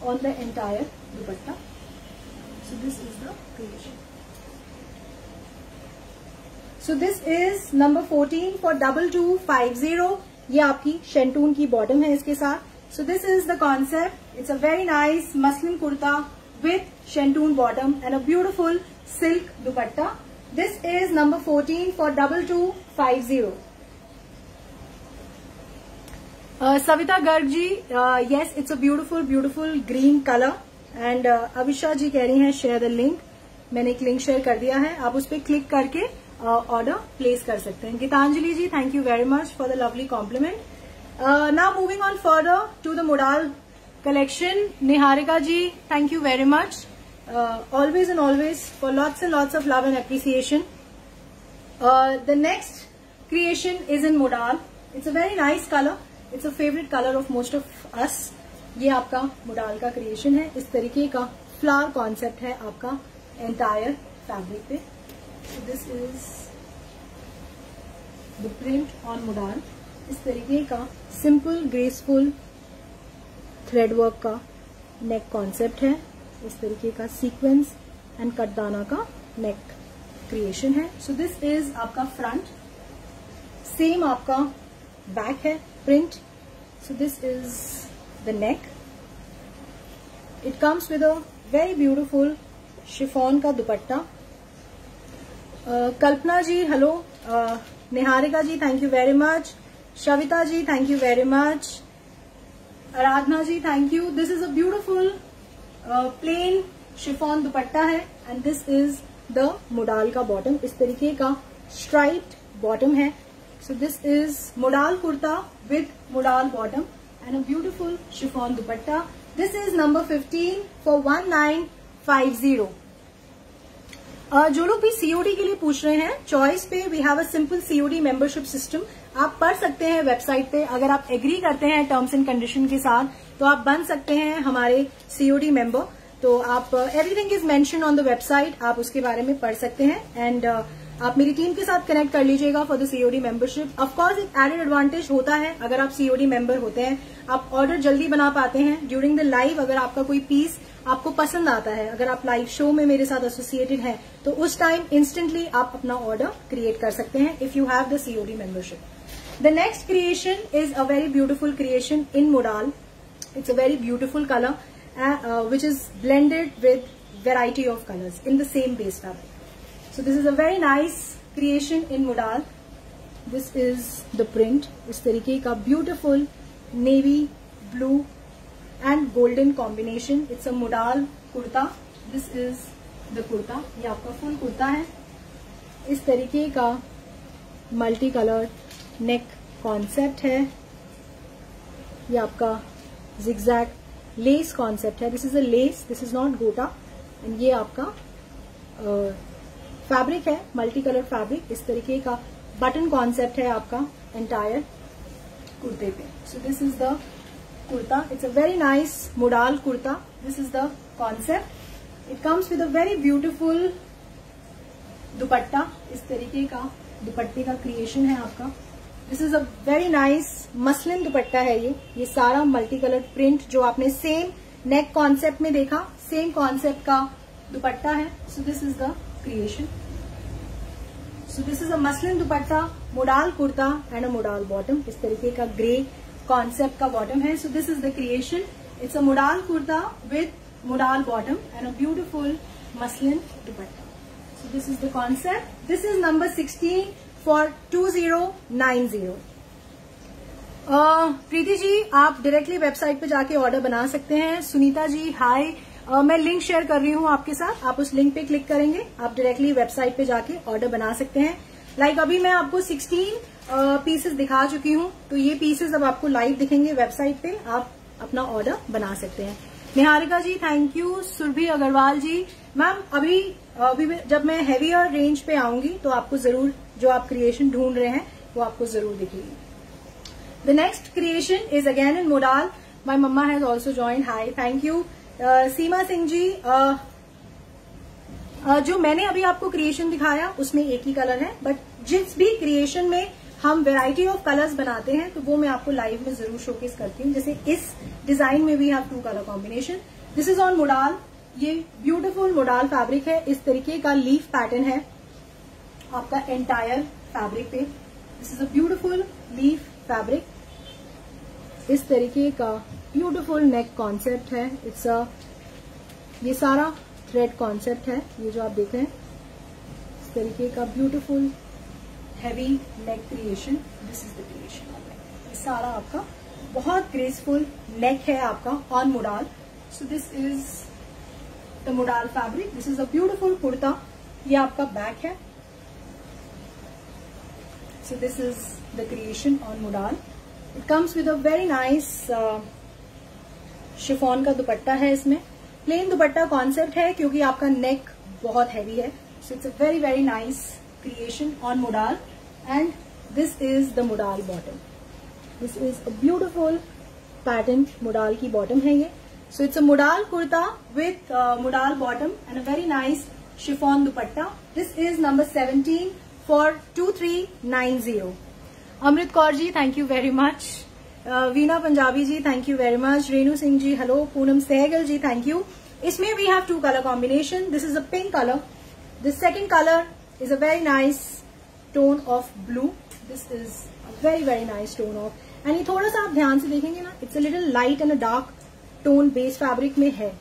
on the entire dupatta. So this is the creation. So this is number 14 for 2250. ये आपकी शेंटून की बॉटम है इसके साथ. सो this is the concept. It's a very nice muslin kurta with shantoon bottom and a beautiful silk dupatta. This is number 14 for 2250. Savita Garg ji, yes, it's a beautiful, beautiful green color. And Avisha ji कह रही हैं share the link. मैंने एक लिंक शेयर कर दिया है, आप उस पर क्लिक करके ऑर्डर प्लेस कर सकते हैं. गीतांजलि जी, thank you very much for the lovely compliment. Now moving on further to the modal collection. Niharika ji, thank you very much. Always and always for lots and lots of love and appreciation. The next creation is in modal. It's a very nice color. It's a favorite color of most of us. ये आपका modal का creation है. इस तरीके का flower concept है आपका entire fabric पे. So this is the print on modal. इस तरीके का simple graceful thread work का neck concept है. इस तरीके का सीक्वेंस एंड कटदाना का नेक क्रिएशन है. सो दिस इज आपका फ्रंट. सेम आपका बैक है print. So this is the neck. It comes with a very beautiful chiffon का dupatta. Kalpana ji hello. Niharika ji thank you very much. Shavita ji thank you very much. Aradhana ji thank you. This is a beautiful plain chiffon dupatta है and this is the modal का बॉटम. इस तरीके का स्ट्राइप्ड बॉटम है. So this is modal kurta with modal bottom and a beautiful chiffon dupatta. This is number 15 for 1950. जो लोग भी सीओडी के लिए पूछ रहे हैं, चॉइस पे we have a simple COD membership system. आप पढ़ सकते हैं वेबसाइट पे. अगर आप एग्री करते हैं टर्म्स एंड कंडीशन के साथ तो आप बन सकते हैं हमारे सीओडी मेंबर. तो आप everything is mention on the website, आप उसके बारे में पढ़ सकते हैं। एंड आप मेरी टीम के साथ कनेक्ट कर लीजिएगा for the COD membership. Of course एक एडेड एडवांटेज होता है, अगर आप सीओडी मेंबर होते हैं आप ऑर्डर जल्दी बना पाते हैं। ड्यूरिंग द लाइव अगर आपका कोई पीस आपको पसंद आता है, अगर आप लाइव शो में मेरे साथ एसोसिएटेड हैं, तो उस टाइम इंस्टेंटली आप अपना ऑर्डर क्रिएट कर सकते हैं if you have the COD membership. The next creation is a very beautiful creation in modal. It's a very beautiful colour which is blended with variety of colors in the same base fabric. So this is a very nice creation in modal. This is the print. इस तरीके का beautiful navy blue and golden combination. It's a modal kurta. This is the kurta. ये आपका full kurta है। इस तरीके का multi colored neck concept है। ये आपका zigzag लेस कॉन्सेप्ट है। This is a less, this is not गोटा। एंड ये आपका फैब्रिक है, मल्टी कलर फैब्रिक। इस तरीके का बटन कॉन्सेप्ट है आपका एंटायर कुर्ते पे। So this is the kurta. It's a very nice modal kurta. This is the concept. It comes with a very beautiful dupatta. इस तरीके का दुपट्टे का क्रिएशन है आपका। This is a very nice muslin दुपट्टा है ये सारा मल्टी कलर प्रिंट जो आपने सेम नेक कॉन्सेप्ट में देखा, सेम कॉन्सेप्ट का दुपट्टा है। So this is the creation. So this is a muslin dupatta, modal kurta and a modal bottom. इस तरीके का ग्रे कॉन्सेप्ट का बॉटम है। So this is the creation. It's a modal kurta with modal bottom and a beautiful muslin dupatta. So this is the concept. This is number 16 for 2090। Preeti ji आप डायरेक्टली वेबसाइट पे जाके ऑर्डर बना सकते हैं। सुनीता जी हाय, मैं लिंक शेयर कर रही हूँ आपके साथ, आप उस लिंक पे क्लिक करेंगे, आप डायरेक्टली वेबसाइट पे जाके ऑर्डर बना सकते हैं। लाइक अभी मैं आपको 16 पीसेस दिखा चुकी हूँ, तो ये पीसेस अब आपको लाइव दिखेंगे वेबसाइट पे, आप अपना ऑर्डर बना सकते हैं। Niharika ji thank you. Surabhi Agarwal ji, ma'am अभी जब मैं हेवियर रेंज पे आऊंगी तो आपको जरूर जो आप क्रिएशन ढूंढ रहे हैं वो आपको जरूर दिखेगी। The next creation is again in modal. My mama has also joined, hi thank you. Seema Singh ji, जो मैंने अभी आपको क्रिएशन दिखाया उसमें एक ही कलर है, बट जिस भी क्रिएशन में हम वेराइटी ऑफ कलर्स बनाते हैं तो वो मैं आपको लाइव में जरूर शोकेस करती हूँ। जैसे इस डिजाइन में भी have 2 colour combination. This is on modal. ये ब्यूटीफुल मोडाल फैब्रिक है। इस तरीके का लीफ पैटर्न है आपका एंटायर फैब्रिक पे। This is a beautiful leaf fabric. इस तरीके का ब्यूटीफुल नेक कॉन्सेप्ट है। इट्स अ ये सारा थ्रेड कॉन्सेप्ट है, ये जो आप देख रहे हैं इस तरीके का beautiful heavy neck creation. This is the creation. ये सारा आपका बहुत ग्रेसफुल नेक है आपका on modal. So this is the modal fabric. This is a beautiful kurta. ये आपका बैक है। So this is the creation on modal. It comes with a very nice chiffon का दुपट्टा है। इसमें प्लेन दुपट्टा कॉन्सेप्ट है क्योंकि आपका नेक बहुत हैवी है। So it's a very very nice creation on modal and this is the modal bottom. This is a beautiful pattern modal की bottom है ये। So it's a modal kurta with modal bottom and a very nice chiffon dupatta. This is number 17 for 2390. Amrit Kaur ji thank you very much. Veena Punjabi ji thank you very much. Renu Singh ji hello. Poonam Sehgal ji thank you. इसमें we have 2 colour combination. This is a pink colour. This second colour is a very nice tone of blue. This is a very very nice tone of, and ये थोड़ा सा आप ध्यान से देखेंगे ना, it's a little light and a dark tone base fabric में है।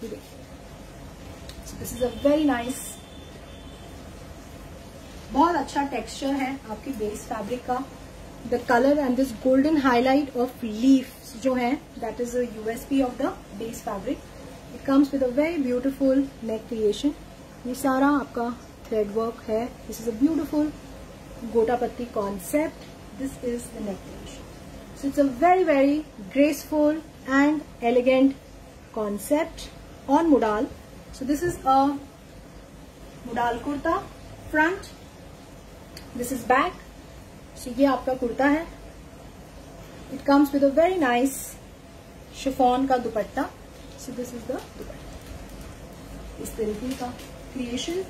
This is a very nice, बहुत अच्छा टेक्सचर है आपकी बेस फैब्रिक का। The colour and this golden highlight of leaf जो है that is the USP of the base fabric. It comes with a very beautiful neck creation. ये सारा आपका थ्रेड वर्क है। दिस इज अ ब्यूटिफुल गोटा पत्ती concept. This is the neck creation. So it's a very very graceful and elegant concept on modal. So this is a modal kurta front. This is back. So ये आपका कुर्ता है। It comes with a very nice chiffon का dupatta. So this is the dupatta. इस तरीके का creation,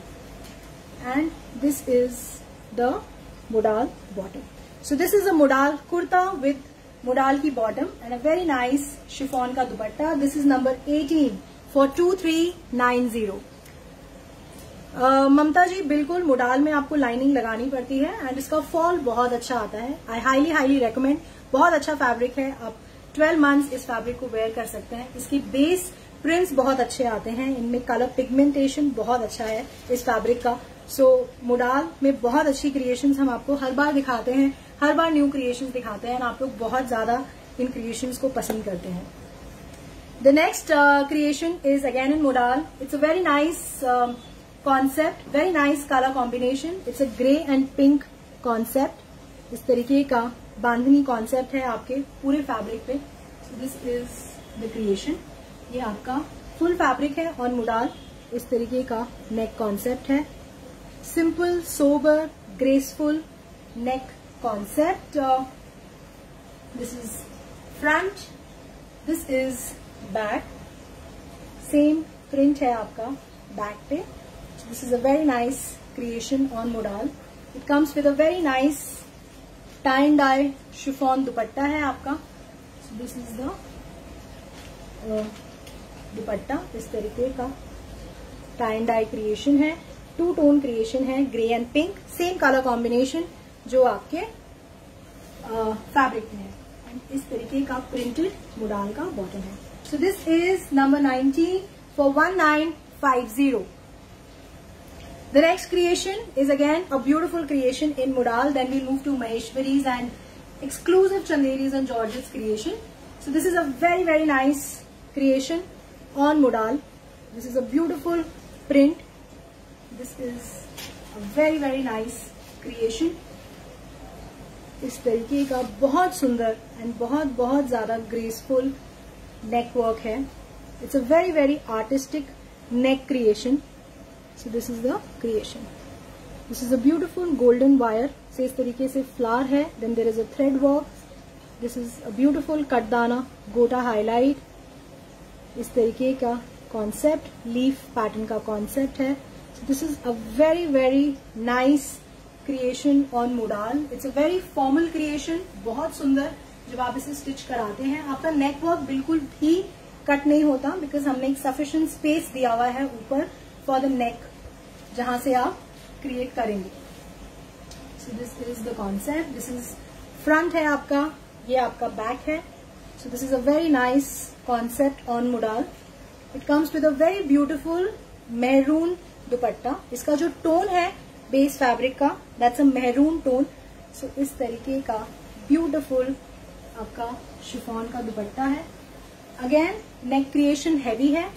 and this is the modal bottom. So this is a modal kurta with modal की bottom and a very nice chiffon का dupatta. This is number 18 for 2390. Mamta ji, बिल्कुल मोडाल में आपको लाइनिंग लगानी पड़ती है एंड इसका फॉल बहुत अच्छा आता है. I highly recommend. बहुत अच्छा फैब्रिक है. आप 12 मंथ्स इस फैब्रिक को वेयर कर सकते हैं. इसकी बेस प्रिंट्स बहुत अच्छे आते हैं. इनमें कलर पिगमेंटेशन बहुत अच्छा है इस फैब्रिक का. सो मोडाल में बहुत अच्छी क्रिएशंस हम आपको हर बार दिखाते हैं, हर बार न्यू क्रिएशंस दिखाते हैं, और आप लोग बहुत ज्यादा इन क्रिएशंस को पसंद करते हैं. The next creation is again in modal. It's a very nice concept, very nice colour combination. It's a grey and pink concept. इस तरीके का बांधनी कॉन्सेप्ट है आपके पूरे फैब्रिक पे. So this is the creation. ये आपका फुल फैब्रिक है ऑन मोडाल. इस तरीके का नेक कॉन्सेप्ट है. Simple, sober, graceful neck concept. This is front, this is back. Same print है आपका बैक पे. This is a very nice creation on modal. It comes with a very nice tie and dye chiffon दुपट्टा है आपका. So this is the दुपट्टा. इस तरीके का tie and dye creation है. 2 tone creation है, grey and pink. Same color combination जो आपके फैब्रिक में है. And इस तरीके का printed modal का बॉटम है. So this is number 19 for 1950. The next creation is again a beautiful creation in modal. Then we'll move to Maheshwari's and exclusive Chanderis and Georgettes creation. So this is a very nice creation on modal. This is a beautiful print. This is a very nice creation. इस तरीके का बहुत सुंदर एंड बहुत ज्यादा ग्रेसफुल नेक वर्क है. It's a very artistic neck creation. So this is the creation. This is a beautiful golden wire. से इस तरीके से फ्लावर है. Then there is a thread work. This is a beautiful कटदाना गोटा हाईलाइट. इस तरीके का कॉन्सेप्ट, लीफ पैटर्न का कॉन्सेप्ट है. So this is a very nice creation on modal. It's a very formal creation. बहुत सुंदर. जब आप इसे स्टिच कराते हैं आपका नेक वर्क बिल्कुल भी कट नहीं होता, बिकॉज हमने एक सफिशिएंट स्पेस दिया हुआ है ऊपर फॉर द नेक जहां से आप क्रिएट करेंगे. So this is the concept. This is front है आपका, ये आपका बैक है. So this is a very nice concept on modal. It comes with a very beautiful maroon दुपट्टा. इसका जो टोन है बेस फैब्रिक का, दैट्स अ मेहरून टोन. सो इस तरीके का ब्यूटिफुल आपका शिफॉन का दुपट्टा है. अगेन नेक क्रिएशन हैवी है.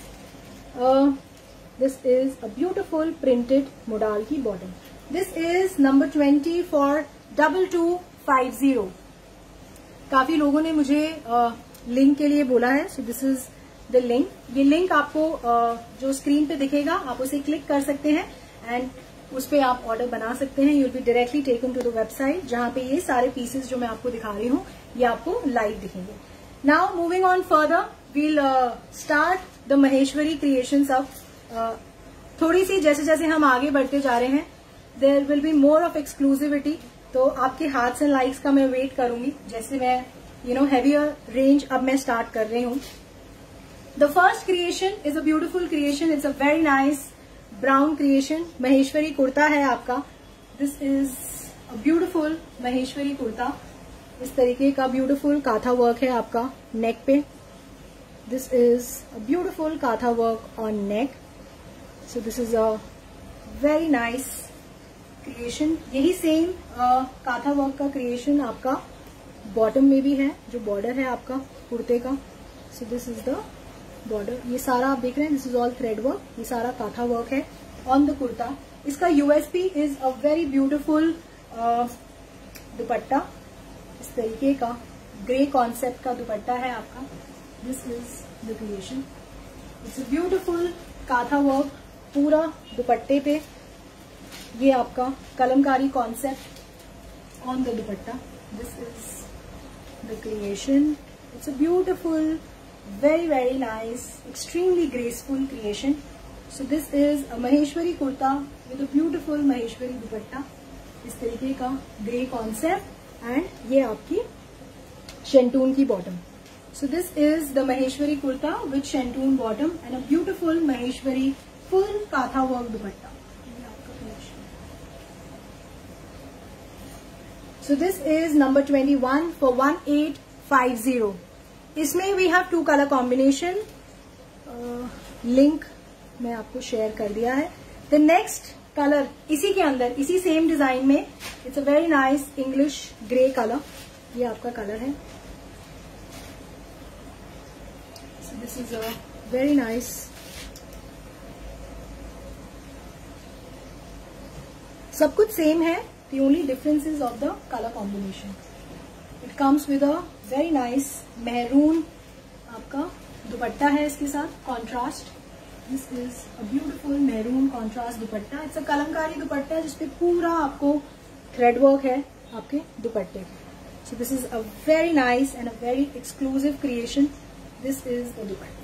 This is a beautiful printed modal की bottom. This is number 20 for 2250. काफी लोगों ने मुझे लिंक के लिए बोला है. So this is the link. ये लिंक आपको जो स्क्रीन पे दिखेगा आप उसे क्लिक कर सकते हैं एंड उस पे आप ऑर्डर बना सकते हैं. You'll be directly taken to the website जहां पे ये सारे पीसेस जो मैं आपको दिखा रही हूँ ये आपको लाइव दिखेंगे. Now moving on further, we'll start the Maheshwari creations of थोड़ी सी जैसे जैसे हम आगे बढ़ते जा रहे हैं there will be more of exclusivity. तो आपके हार्ट्स एंड लाइक्स का मैं वेट करूंगी. जैसे मैं हैवियर रेंज अब मैं स्टार्ट कर रही हूँ. The first creation is a beautiful creation. It's a very nice brown creation. Maheshwari kurta है आपका. This is a beautiful Maheshwari kurta. इस तरीके का ब्यूटिफुल काथा वर्क है आपका नेक पे. This is a beautiful kantha work on neck. So this is a very nice creation. यही सेम काथा वर्क का क्रिएशन आपका बॉटम में भी है, जो बॉर्डर है आपका कुर्ते का. So this is the border. ये सारा आप देख रहे हैं, this is all thread work. ये सारा काथा वर्क है on the कुर्ता. इसका USP is a very beautiful दुपट्टा. इस तरीके का ग्रे कॉन्सेप्ट का दुपट्टा है आपका. This is the creation. It's a beautiful kantha work पूरा दुपट्टे पे. ये आपका kalamkari concept on the dupatta. This is the creation. It's a beautiful, very nice, extremely graceful creation. So this is a Maheshwari kurta with a beautiful Maheshwari dupatta, इस तरीके का ग्रे कॉन्सेप्ट, एंड ये आपकी शेंटून की bottom. So this is the Maheshwari kurta with shantoon bottom and a beautiful Maheshwari full kantha work dupatta. So this is number 21 for 1850. इसमें we have 2 color combination. Link मैं आपको शेयर कर दिया है. The next color इसी के अंदर, इसी सेम डिजाइन में, it's a very nice English grey color. ये आपका कलर है. So this is a very nice. सब कुछ सेम है. The only difference is of the color combination. It comes with a very nice maroon आपका दुपट्टा है इसके साथ contrast. This is a beautiful maroon contrast dupatta. It's a Kalamkari दुपट्टा जिसपे पूरा आपको thread work है आपके दुपट्टे पे. So this is a very nice and a very exclusive creation. This is the dupatta.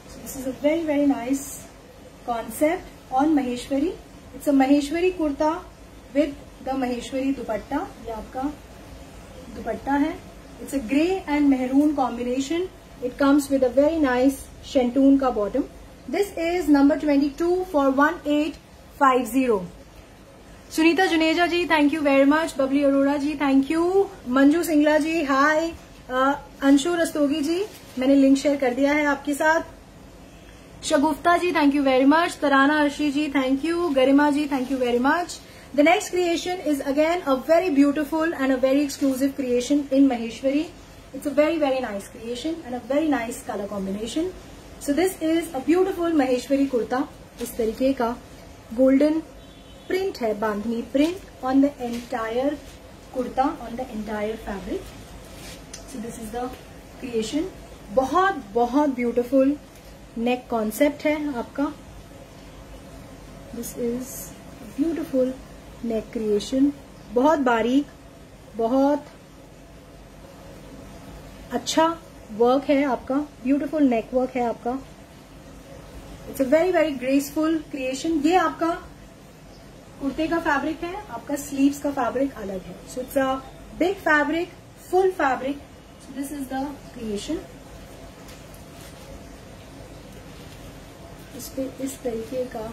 So this is a very very nice concept on Maheshwari. It's a Maheshwari kurta with the Maheshwari dupatta. ये आपका दुपट्टा है. It's a grey and maroon combination. It comes with a very nice shantoon का bottom. This is number 22 for 1850. Sunita Juneja ji, thank you very much. Babli Arora ji, thank you. Manju Singla ji, hi. Anshu Rastogi ji, मैंने लिंक शेयर कर दिया है आपके साथ. Shagufta ji, thank you very much. Tarana Arshi ji, thank you. Garima ji, thank you very much. The next creation is again a very beautiful and a very exclusive creation in Maheshwari. It's a very very nice creation and a very nice colour combination. So this is a beautiful Maheshwari kurta. इस तरीके का गोल्डन प्रिंट है, bandhani print on the entire kurta, on the entire fabric. So this is the creation. बहुत बहुत ब्यूटिफुल नेक कॉन्सेप्ट है आपका. This is beautiful neck creation. बहुत बारीक, बहुत अच्छा वर्क है आपका. ब्यूटिफुल नेक वर्क है आपका. It's a very very graceful creation. ये आपका कुर्ते का फैब्रिक है, आपका स्लीव्स का फैब्रिक अलग है. So it's a big fabric, full fabric. So this is the creation. इस पे इस तरीके का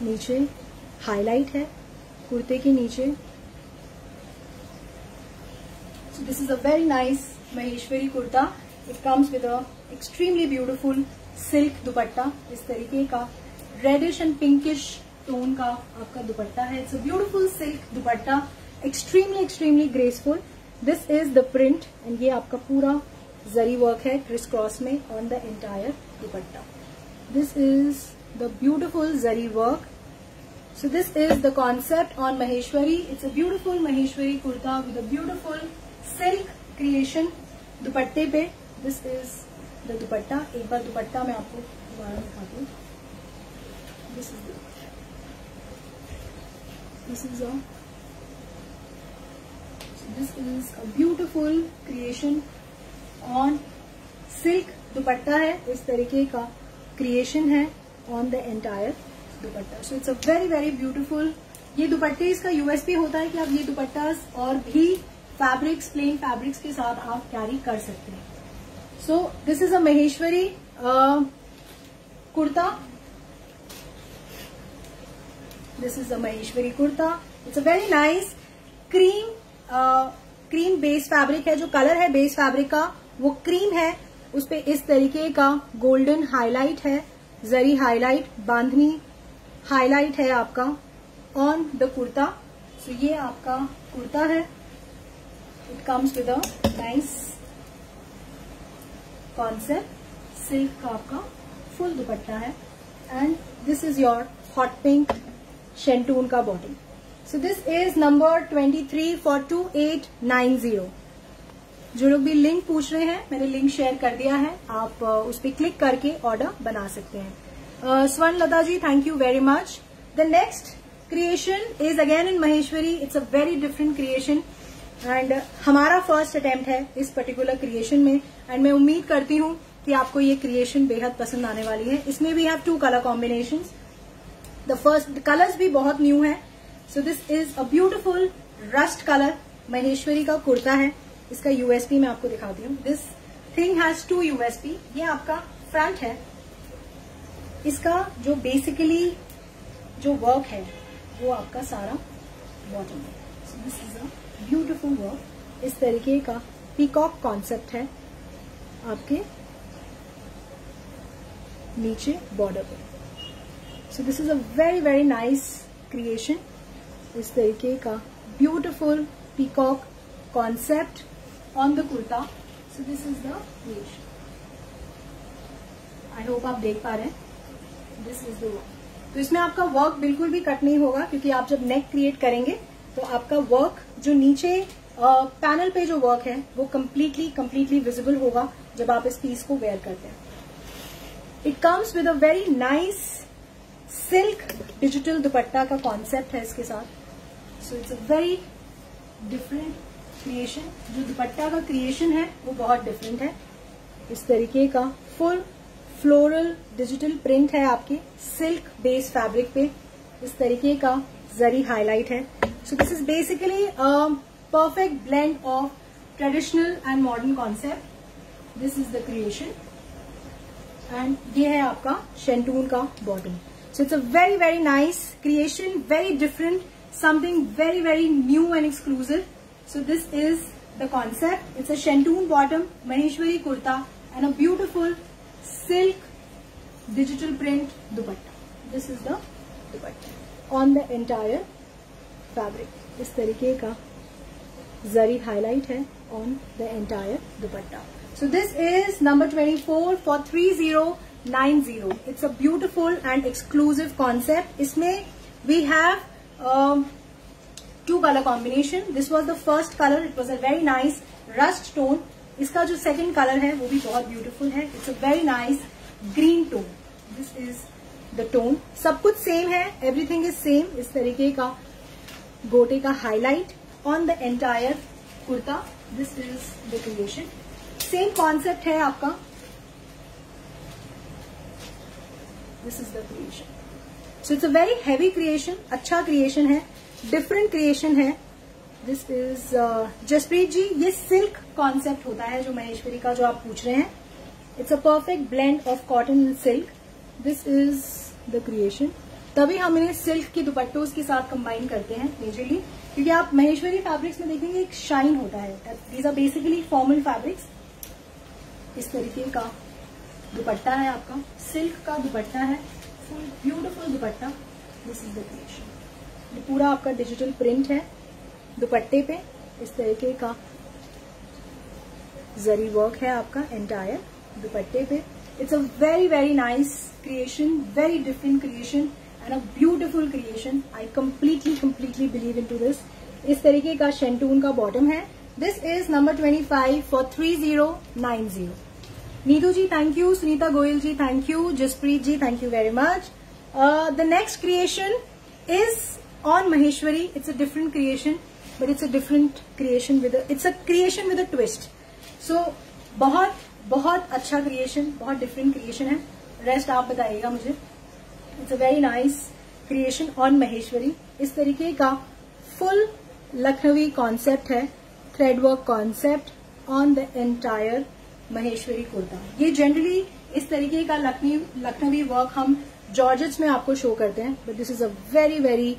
नीचे हाईलाइट है कुर्ते के नीचे. सो this is a very nice Maheshwari kurta. It comes with a extremely beautiful silk दुपट्टा. इस तरीके का रेडिश एंड पिंकिश टोन का आपका दुपट्टा है. It's a beautiful silk dupatta, extremely extremely graceful. This is the print and ये आपका पूरा जरी वर्क है क्रिस क्रॉस में on the entire dupatta. This is the beautiful zari work. So this is the concept on Maheshwari. It's a beautiful Maheshwari kurta with a beautiful silk creation दुपट्टे पे. This is the दुपट्टा. एक बार दुपट्टा मैं आपको दोबारा दिखाती हूँ. This is a beautiful creation on silk दुपट्टा है. इस तरीके का क्रिएशन है on the entire dupatta. So it's a very very beautiful. ये दुपट्टे, इसका यूएसपी होता है कि आप ये दुपट्टा और भी फैब्रिक्स, प्लेन फैब्रिक्स के साथ आप कैरी कर सकते हैं. So this is a Maheshwari kurta. This is a Maheshwari kurta. It's a very nice cream base fabric है. जो कलर है बेस फैब्रिक का वो क्रीम है. उस पे इस तरीके का गोल्डन हाईलाइट है, जरी हाईलाइट, बांधनी हाईलाइट है आपका ऑन द कुर्ता. सो ये आपका कुर्ता है. It comes with a nice concept. Silk का आपका फुल दुपट्टा है and this is your hot pink shantoon का bottom. So this is number 23 for 2890. जो लोग भी लिंक पूछ रहे हैं, मैंने लिंक शेयर कर दिया है. आप उस पर क्लिक करके ऑर्डर बना सकते हैं. Swarna Lata ji, thank you very much. The next creation is again in Maheshwari. It's a very different creation and हमारा फर्स्ट अटेम्प्ट है इस पर्टिकुलर क्रिएशन में. एंड मैं उम्मीद करती हूँ कि आपको ये क्रिएशन बेहद पसंद आने वाली है। इसमें भी have 2 colour combinations. The first colours भी बहुत न्यू है। So this is a beautiful rust colour Maheshwari का कुर्ता है। इसका यूएसपी मैं आपको दिखाती हूँ। This thing has 2 USP. ये आपका फ्रंट है। इसका जो बेसिकली जो वर्क है वो आपका सारा बॉटम है। So this is a beautiful work. इस तरीके का पीकॉक कॉन्सेप्ट है आपके नीचे बॉर्डर पे। So this is a very very nice creation. इस तरीके का beautiful peacock concept on the kurta. So this is the creation. I hope आप देख पा रहे हैं। This is the work. तो इसमें आपका वर्क बिल्कुल भी कट नहीं होगा, क्योंकि आप जब नेक क्रिएट करेंगे तो आपका वर्क जो नीचे पैनल पे जो वर्क है वो कंप्लीटली विजिबल होगा जब आप इस पीस को वेयर करते हैं। It comes with a very nice silk digital दुपट्टा का कॉन्सेप्ट है इसके साथ। सो it's a very different creation. जो दुपट्टा का क्रिएशन है वो बहुत डिफरेंट है। इस तरीके का फुल फ्लोरल डिजिटल प्रिंट है आपके सिल्क बेस फैब्रिक पे। इस तरीके का जरी हाईलाइट है। So this is basically perfect blend of traditional and modern concept. This is the creation and ये है आपका शेंटून का bottom. So it's a very very nice creation, very different, something very very new and exclusive. So this is the concept. It's a शेंटून bottom Maheshwari kurta and a beautiful silk digital print dupatta. This is the dupatta on the entire fabric. इस तरीके का जरी हाईलाइट है on the entire dupatta. So this is number 24 for 3090. It's a beautiful and exclusive concept. इसमें we have 2 color combination. This was the first color. It was a very nice rust tone. इसका जो सेकंड कलर है वो भी बहुत ब्यूटीफुल है। It's a very nice green tone. This is the tone. सब कुछ सेम है, एवरीथिंग इज सेम। इस तरीके का गोटे का highlight on the entire kurta. This is the creation. Same concept है आपका। This is the creation. So it's a very heavy creation. अच्छा क्रिएशन है, डिफरेंट क्रिएशन है। दिस इज जसप्रीत जी, ये सिल्क कॉन्सेप्ट होता है जो महेश्वरी का जो आप पूछ रहे हैं। It's a perfect blend of cotton and silk. This is the creation. तभी हम इन्हें सिल्क के दुपट्टों के साथ कंबाइन करते हैं मेजरली, क्योंकि आप महेश्वरी फैब्रिक्स में देखेंगे एक शाइन होता है। These are basically formal fabrics. इस तरीके का दुपट्टा है आपका, सिल्क का दुपट्टा है, full beautiful dupatta. This is the creation. ये पूरा आपका डिजिटल प्रिंट है दुपट्टे पे। इस तरीके का जरी वर्क है आपका एंटायर दुपट्टे पे। It's a very very nice creation, very different creation and a beautiful creation. I completely believe in to this. इस तरीके का शेंटून का बॉटम है। This is number 25 for 3090। Neetu ji thank you, Sunita Goyal ji thank you, Jaspreet ji thank you very much. The next creation is on Maheshwari. It's a different creation, but it's a different creation it's a creation with a twist. So बहुत अच्छा creation, बहुत different creation है। Rest आप बताइएगा मुझे। It's a very nice creation on Maheshwari. इस तरीके का full लखनवी concept है, thread work concept on the entire Maheshwari kurta. ये generally इस तरीके का लखनवी वर्क हम जॉर्जेट्स में आपको शो करते हैं, but this is a very very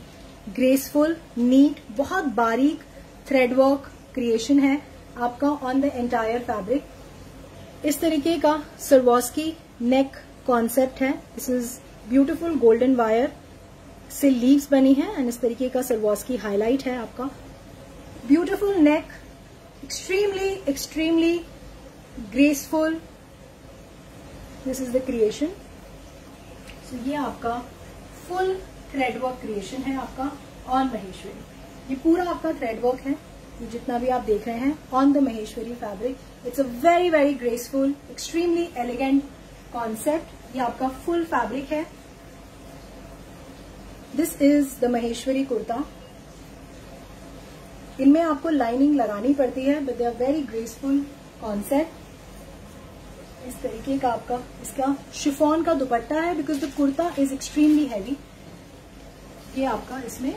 graceful, neat, बहुत बारीक थ्रेड वर्क क्रिएशन है आपका ऑन द एंटायर फैब्रिक। इस तरीके का सरवॉस्की नेक कॉन्सेप्ट है। This is beautiful golden wire से लीव्स बनी है एंड इस तरीके का सरवॉस्की हाईलाइट है आपका। Beautiful neck, extremely graceful. This is the creation. So ये आपका फुल थ्रेड वर्क क्रिएशन है आपका ऑन महेश्वरी। ये पूरा आपका थ्रेड वर्क है, ये जितना भी आप देख रहे हैं on the Maheshwari fabric. It's a very very graceful, extremely elegant concept. ये आपका फुल फैब्रिक है। This is the Maheshwari kurta. इनमें आपको लाइनिंग लगानी पड़ती है, but they are very graceful concept. इस तरीके का आपका इसका शिफॉन का दुपट्टा है, because the kurta is extremely heavy. ये आपका इसमें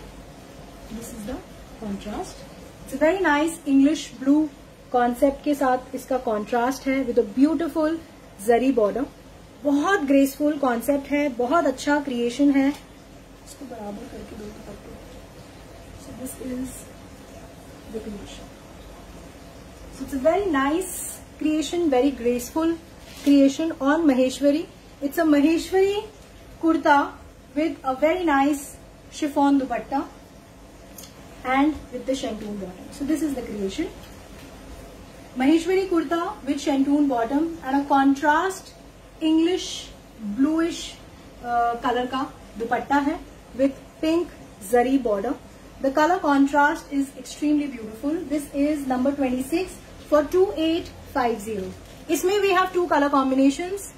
this is the contrast. It's very nice English blue concept के साथ इसका कॉन्ट्रास्ट है with a beautiful zari border. बहुत ग्रेसफुल कॉन्सेप्ट है, बहुत अच्छा क्रिएशन है। इसको बराबर करके दो दुपट्टे। सो this is the creation. So it's a very nice creation, very graceful creation on Maheshwari. It's a Maheshwari kurta with a very nice chiffon dupatta and with the shantoon bottom. So this is the creation. Maheshwari kurta with shantoon bottom and a contrast English bluish color का दुपट्टा है with pink zari border. The color contrast is extremely beautiful. This is number 26 for 2850. इसमें we have two color combinations.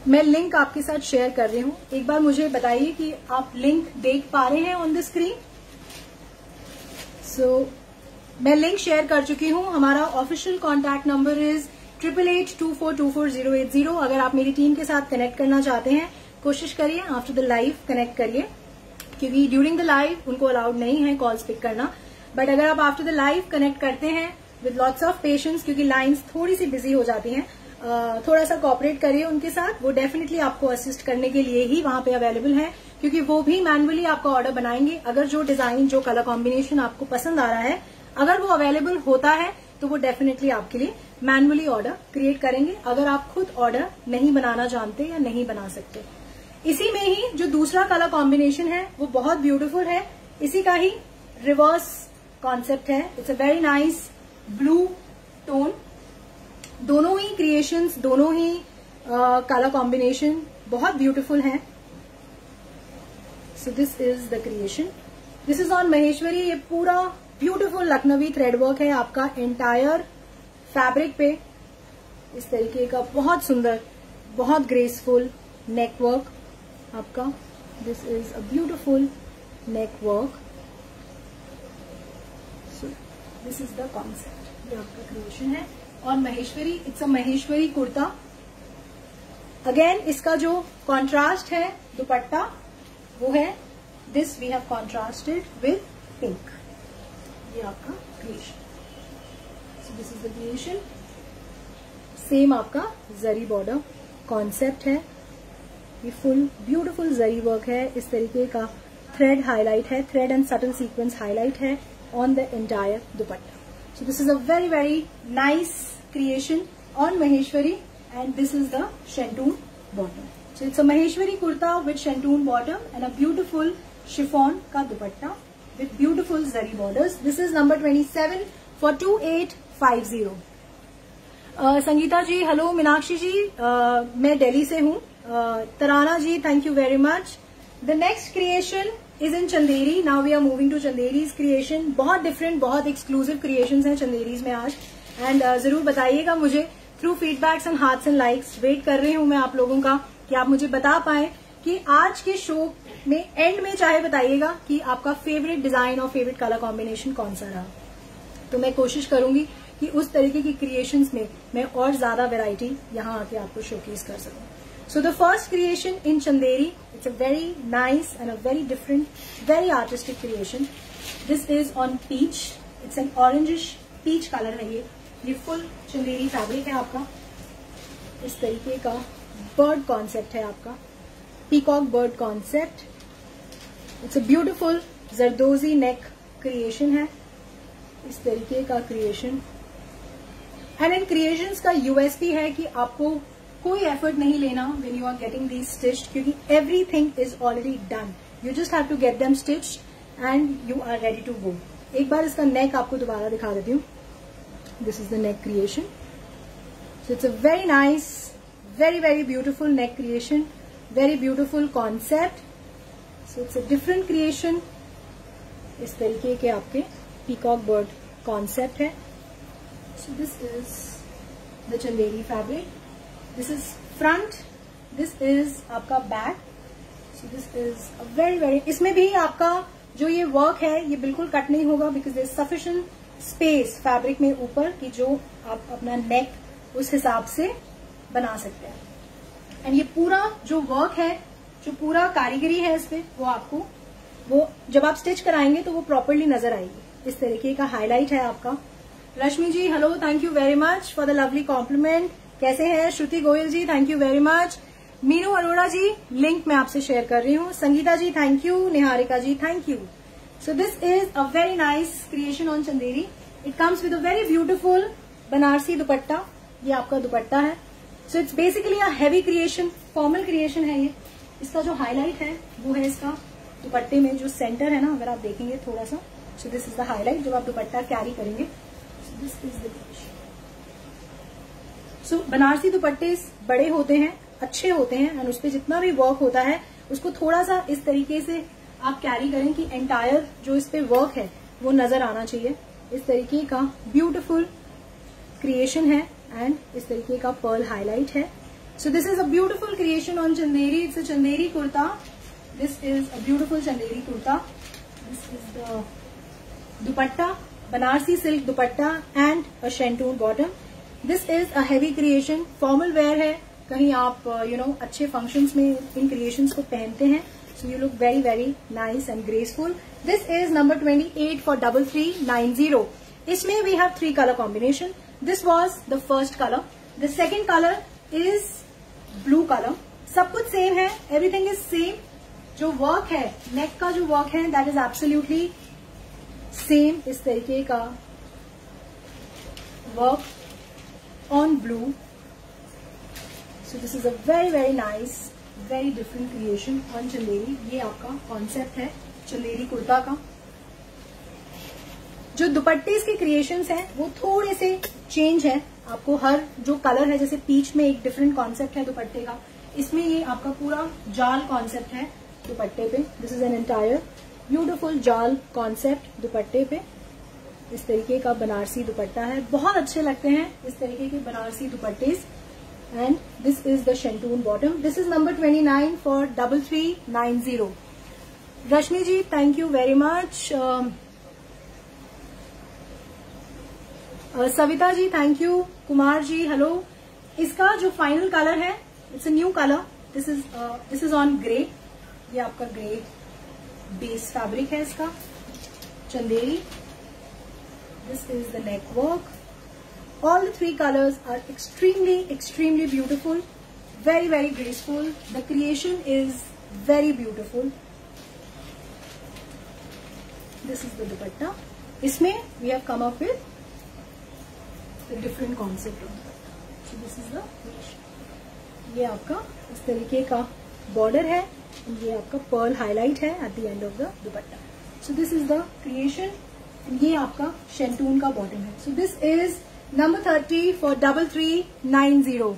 मैं लिंक आपके साथ शेयर कर रही हूं। एक बार मुझे बताइए कि आप लिंक देख पा रहे हैं ऑन द स्क्रीन। सो मैं लिंक शेयर कर चुकी हूं। हमारा ऑफिशियल कॉन्टैक्ट नंबर इज 8882424080। अगर आप मेरी टीम के साथ कनेक्ट करना चाहते हैं, कोशिश करिए आफ्टर द लाइव कनेक्ट करिए, क्योंकि ड्यूरिंग द लाइव उनको अलाउड नहीं है कॉल्स पिक करना। बट अगर आप आफ्टर द लाइव कनेक्ट करते हैं विद लॉट्स ऑफ पेशेंस, क्योंकि लाइन्स थोड़ी सी बिजी हो जाती हैं, थोड़ा सा कोऑपरेट करिए उनके साथ। वो डेफिनेटली आपको असिस्ट करने के लिए ही वहां पे अवेलेबल है, क्योंकि वो भी मैनुअली आपका ऑर्डर बनाएंगे। अगर जो डिजाइन, जो कलर कॉम्बिनेशन आपको पसंद आ रहा है, अगर वो अवेलेबल होता है तो वो डेफिनेटली आपके लिए मैनुअली ऑर्डर क्रिएट करेंगे, अगर आप खुद ऑर्डर नहीं बनाना जानते या नहीं बना सकते। इसी में ही जो दूसरा कलर कॉम्बिनेशन है वो बहुत ब्यूटीफुल है। इसी का ही रिवर्स कॉन्सेप्ट है। It's a very nice blue tone. दोनों ही क्रिएशंस, दोनों ही कलर कॉम्बिनेशन बहुत ब्यूटीफुल हैं। So this is the creation. This is on Maheshwari. ये पूरा ब्यूटीफुल लखनवी थ्रेड वर्क है आपका एंटायर फैब्रिक पे। इस तरीके का बहुत सुंदर, बहुत ग्रेसफुल नेक वर्क आपका। This is a beautiful neck work. So this is the concept. ये आपका क्रिएशन है और Maheshwari. It's a Maheshwari kurta. Again इसका जो कॉन्ट्रास्ट है दुपट्टा वो है this, we have contrasted with pink. ये आपका creation. So this is the creation. Same आपका जरी बॉर्डर कॉन्सेप्ट है। ये फुल ब्यूटीफुल जरी वर्क है। इस तरीके का थ्रेड हाईलाइट है, thread and subtle sequence highlight है on the entire dupatta. So this is a very very nice creation on Maheshwari, and this is the shantoon bottom. So it's a Maheshwari kurta with shantoon bottom and a beautiful chiffon ka dupatta with beautiful zari borders. This is number 27 for 2850. Sangeeta ji hello, Meenakshi ji मैं दिल्ली से हूँ, Tarana ji thank you very much. The next creation is in Chanderi. Now we are moving to Chanderis creation. बहुत डिफरेंट, बहुत एक्सक्लूसिव क्रिएशंस हैं चंदेरीज में आज। एंड जरूर बताइएगा मुझे through feedbacks and hearts and likes. Wait कर रही हूं मैं आप लोगों का कि आप मुझे बता पाए कि आज के शो में एंड में चाहे बताइएगा कि आपका फेवरेट डिजाइन और फेवरेट कलर कॉम्बिनेशन कौन सा रहा। तो मैं कोशिश करूंगी कि उस तरीके की क्रिएशंस में मैं और ज्यादा वेराइटी यहाँ आके आपको शोकेस कर सकूं। So the first creation in Chanderi, it's a very nice and a very different, very artistic creation. This is on peach. It's an orangish peach color है ये full Chanderi fabric है आपका। इस तरीके का bird concept है आपका, peacock bird concept. It's a beautiful zardozi neck creation है, इस तरीके का creation। And in creations का USP है कि आपको कोई एफर्ट नहीं लेना when you are getting these stitched, क्योंकि everything is already done. You just have to get them stitched and you are ready to go. एक बार इसका नेक आपको दोबारा दिखा देती हूँ। This is the neck creation. So it's a very nice, very very beautiful neck creation, very beautiful concept. So it's a different creation. इस तरीके के आपके peacock bird concept है। So this is the Chanderi fabric. This is front, this is आपका back. So this is a very very, इसमें भी आपका जो ये वर्क है ये बिल्कुल कट नहीं होगा because there is sufficient space fabric में ऊपर की जो आप अपना नेक उस हिसाब से बना सकते हैं। एंड ये पूरा जो वर्क है, जो पूरा कारीगरी है इस पे, वो आपको वो जब आप स्टिच कराएंगे तो वो प्रॉपरली नजर आएगी। इस तरीके का हाईलाइट है आपका। Rashmi ji hello, thank you very much for the lovely compliment. कैसे हैं? Shruti Goyal ji thank you very much. Meenu Arora ji link मैं आपसे शेयर कर रही हूँ। Sangeeta ji thank you. Niharika ji thank you. So this is a very nice creation on Chanderi. It comes with a very beautiful Banarasi dupatta. ये आपका दुपट्टा है। So it's basically a heavy creation, formal creation है ये। इसका जो हाईलाइट है वो है इसका दुपट्टे में जो सेंटर है ना, अगर आप देखेंगे थोड़ा सा, so this is the highlight जब आप दुपट्टा कैरी करेंगे। So this is the creation. So Banarasi दुपट्टे बड़े होते हैं, अच्छे होते हैं, एंड उस पर जितना भी वर्क होता है उसको थोड़ा सा इस तरीके से आप कैरी करें कि एंटायर जो इस पे वर्क है वो नजर आना चाहिए। इस तरीके का ब्यूटीफुल क्रिएशन है एंड इस तरीके का पर्ल हाईलाइट है। So this is a beautiful creation on Chanderi. It's a Chanderi kurta. This is a beautiful Chanderi kurta. This is the dupatta, Banarasi silk dupatta and a शेंटून bottom. This is a heavy creation, formal wear है, कहीं आप अच्छे फंक्शंस में इन क्रिएशंस को पहनते हैं। So you look very very nice and graceful. This is number 28 for 3390। इसमें we have 3 colour combination. This was the first colour. The second colour is blue colour. सब कुछ सेम है, एवरीथिंग इज सेम। जो वर्क है, नेक का जो वर्क है, दैट इज एब्सोल्युटली सेम। इस तरीके का work on blue. So this is a very very nice, very different creation on Chanderi. ये आपका कॉन्सेप्ट है चंदेरी कुर्ता का। जो दुपट्टे के क्रिएशंस हैं वो थोड़े से चेंज है। आपको हर जो कलर है, जैसे पीच में एक डिफरेंट कॉन्सेप्ट है दुपट्टे का, इसमें ये आपका पूरा जाल कॉन्सेप्ट है दुपट्टे पे। This is an entire beautiful जाल कॉन्सेप्ट दुपट्टे पे। इस तरीके का बनारसी दुपट्टा है, बहुत अच्छे लगते हैं इस तरीके के बनारसी दुपट्टे। And this is the shantoon bottom. This is number 29 for 3390। Rashmi ji thank you very much. Savita ji thank you. Kumar ji hello. इसका जो फाइनल कलर है, it's a new colour. This is on grey. ये आपका ग्रे बेस फैब्रिक है इसका Chanderi. This is the neck work. All the 3 colors are extremely beautiful, very very graceful. The creation is very beautiful. This is the dupatta. इसमें we have come up with the different concept of dupatta. So this is the creation. ये आपका इस तरीके का border है, ये आपका pearl highlight है at the end of the dupatta. So this is the creation. ये आपका शेंटून का bottom है. So this is number 30 for 3390।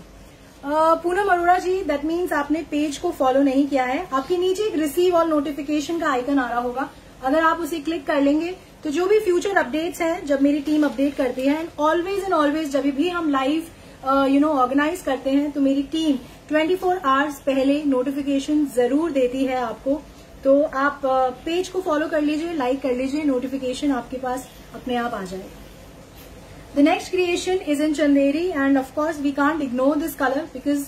Poonam Arora ji, that means आपने पेज को फॉलो नहीं किया है। आपके नीचे एक रिसीव ऑल नोटिफिकेशन का आइकन आ रहा होगा, अगर आप उसे क्लिक कर लेंगे तो जो भी फ्यूचर अपडेट्स हैं, जब मेरी टीम अपडेट करती है, एंड ऑलवेज जब भी हम लाइव ऑर्गेनाइज करते हैं तो मेरी टीम 24 आवर्स पहले नोटिफिकेशन जरूर देती है आपको। तो आप पेज को फॉलो कर लीजिए, लाइक कर लीजिए, नोटिफिकेशन आपके पास अपने आप आ जाएगा। The next creation is in Chanderi, and of course we can't ignore this color because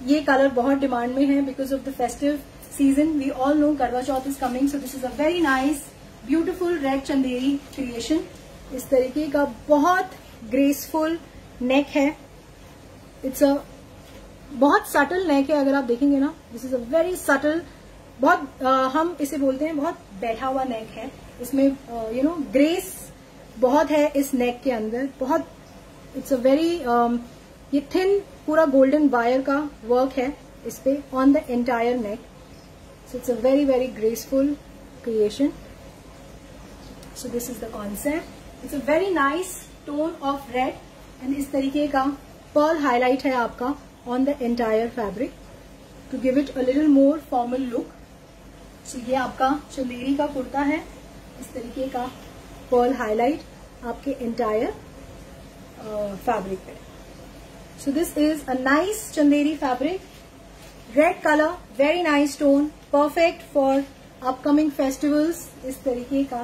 ये color बहुत डिमांड में है because of the festive season. We all know Karwa Chauth is coming, so this is a very nice, beautiful red Chanderi creation. इस तरीके का बहुत graceful neck है. It's a बहुत subtle neck है, अगर आप देखेंगे ना, this is a very subtle, बहुत हम इसे बोलते हैं बहुत बैठा हुआ neck है. इसमें grace बहुत है इस नेक के अंदर, बहुत इट्स अ वेरी ये थिन पूरा गोल्डन वायर का वर्क है इस पे on the entire neck. So it's a very very graceful creation. So this is the concept. It's a very nice tone of red and इस तरीके का पर्ल हाईलाइट है आपका on the entire fabric to give it a little more formal look. So ये आपका चंदेरी का कुर्ता है, इस तरीके का पर्ल हाईलाइट आपके एंटायर फैब्रिक पे. So this is a nice Chanderi fabric, red colour, very nice tone, perfect for upcoming festivals. इस तरीके का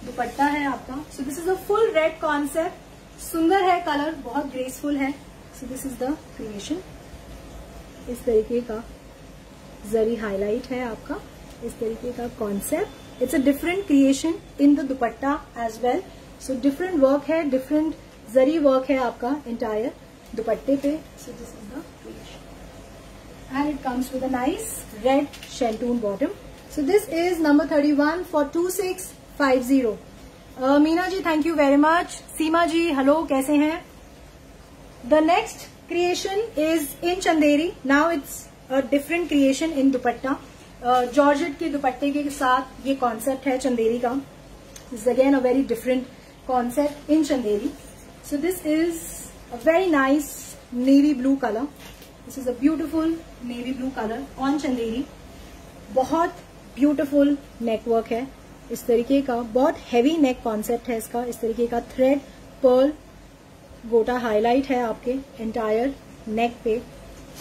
दुपट्टा है आपका। सो this is a full red concept, सुंदर है कलर, बहुत ग्रेसफुल है। So this is the creation. इस तरीके का जरी हाईलाइट है आपका, इस तरीके का concept. It's a different creation in the dupatta as well. So different work है, डिफरेंट जरी वर्क है आपका एंटायर दुपट्टे पे। So this is the creation and it comes with a nice red shantoon bottom. So this is number 31 for 2650। Meena ji thank you very much. Seema ji hello, कैसे हैं? The next creation is in Chanderi. Now it's a different creation in dupatta. Georgette के दुपट्टे के साथ ये कॉन्सेप्ट है चंदेरी का। This again a very different concept in Chanderi. So this is a very nice navy blue colour. This is a beautiful navy blue colour on Chanderi. बहुत ब्यूटिफुल नेकवर्क है इस तरीके का, बहुत हैवी नेक कॉन्सेप्ट है इसका। इस तरीके का थ्रेड पर्ल गोटा हाईलाइट है आपके एंटायर नेक पे।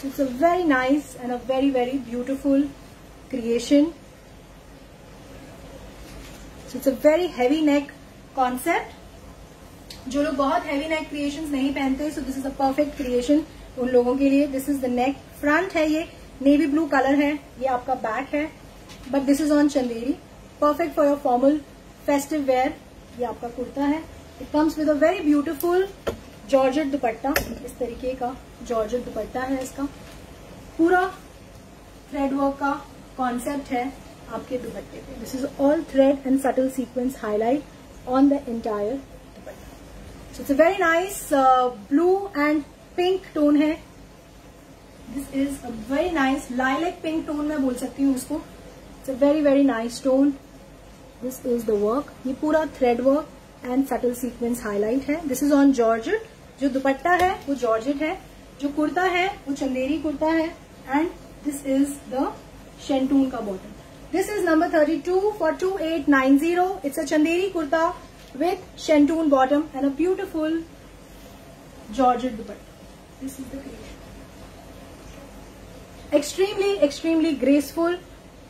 सो it's a very nice and a very very beautiful creation. So it's a very heavy neck concept. जो लोग बहुत हैवी नेक क्रिएशंस नहीं पहनते, सो this is a perfect creation उन लोगों के लिए। This is the neck, front है ये नेवी ब्लू कलर है, ये आपका बैक है, but this is on Chanderi. Perfect for your formal festive where. ये आपका कुर्ता है। It comes with a very beautiful georgette दुपट्टा। इस तरीके का जॉर्जेट दुपट्टा है इसका। पूरा थ्रेड वर्क का कॉन्सेप्ट है आपके दुपट्टे पे। This is all thread and subtle sequence highlight on the entire dupatta. So it's a very nice blue and pink tone है। This is a very nice lilac pink tone मैं बोल सकती हूँ इसको। It's a very very nice tone. This is the work. ये पूरा thread work and subtle sequence highlight है। This is on georgette. जो दुपट्टा है वो जॉर्जेट है, जो कुर्ता है वो चंदेरी कुर्ता है, and this is the shantoon का bottom. This is number 32 for 2890। It's a Chanderi kurta with shantoon bottom and a beautiful georgette dupatta. This is the creation. Extremely extremely graceful,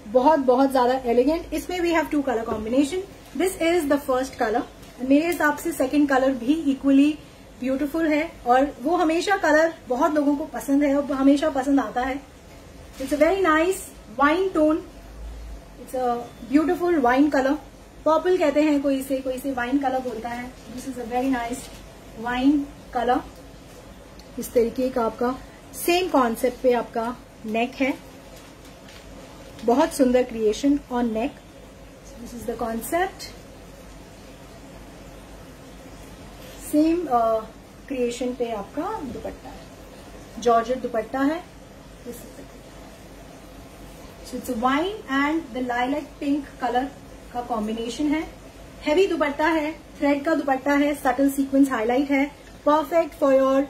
बहुत बहुत ज्यादा एलिगेंट। इसमें we have two colour combination. This is the first colour. मेरे हिसाब से सेकंड कलर भी इक्वली ब्यूटीफुल है, और वो हमेशा कलर बहुत लोगों को पसंद है और हमेशा पसंद आता है। It's a very nice wine tone. It's a beautiful wine colour. Purple कहते हैं कोई से वाइन कलर बोलता है। This is a very nice wine colour. इस तरीके का आपका सेम कॉन्सेप्ट पे आपका नेक है। बहुत सुंदर creation on neck. This is the concept. Same creation पे आपका दुपट्टा है, जॉर्जेट दुपट्टा है। So it's wine and the lilac pink colour का कॉम्बिनेशन है। हैवी दुपट्टा है, थ्रेड का दुपट्टा है, सटल सीक्वेंस हाईलाइट है। Perfect for your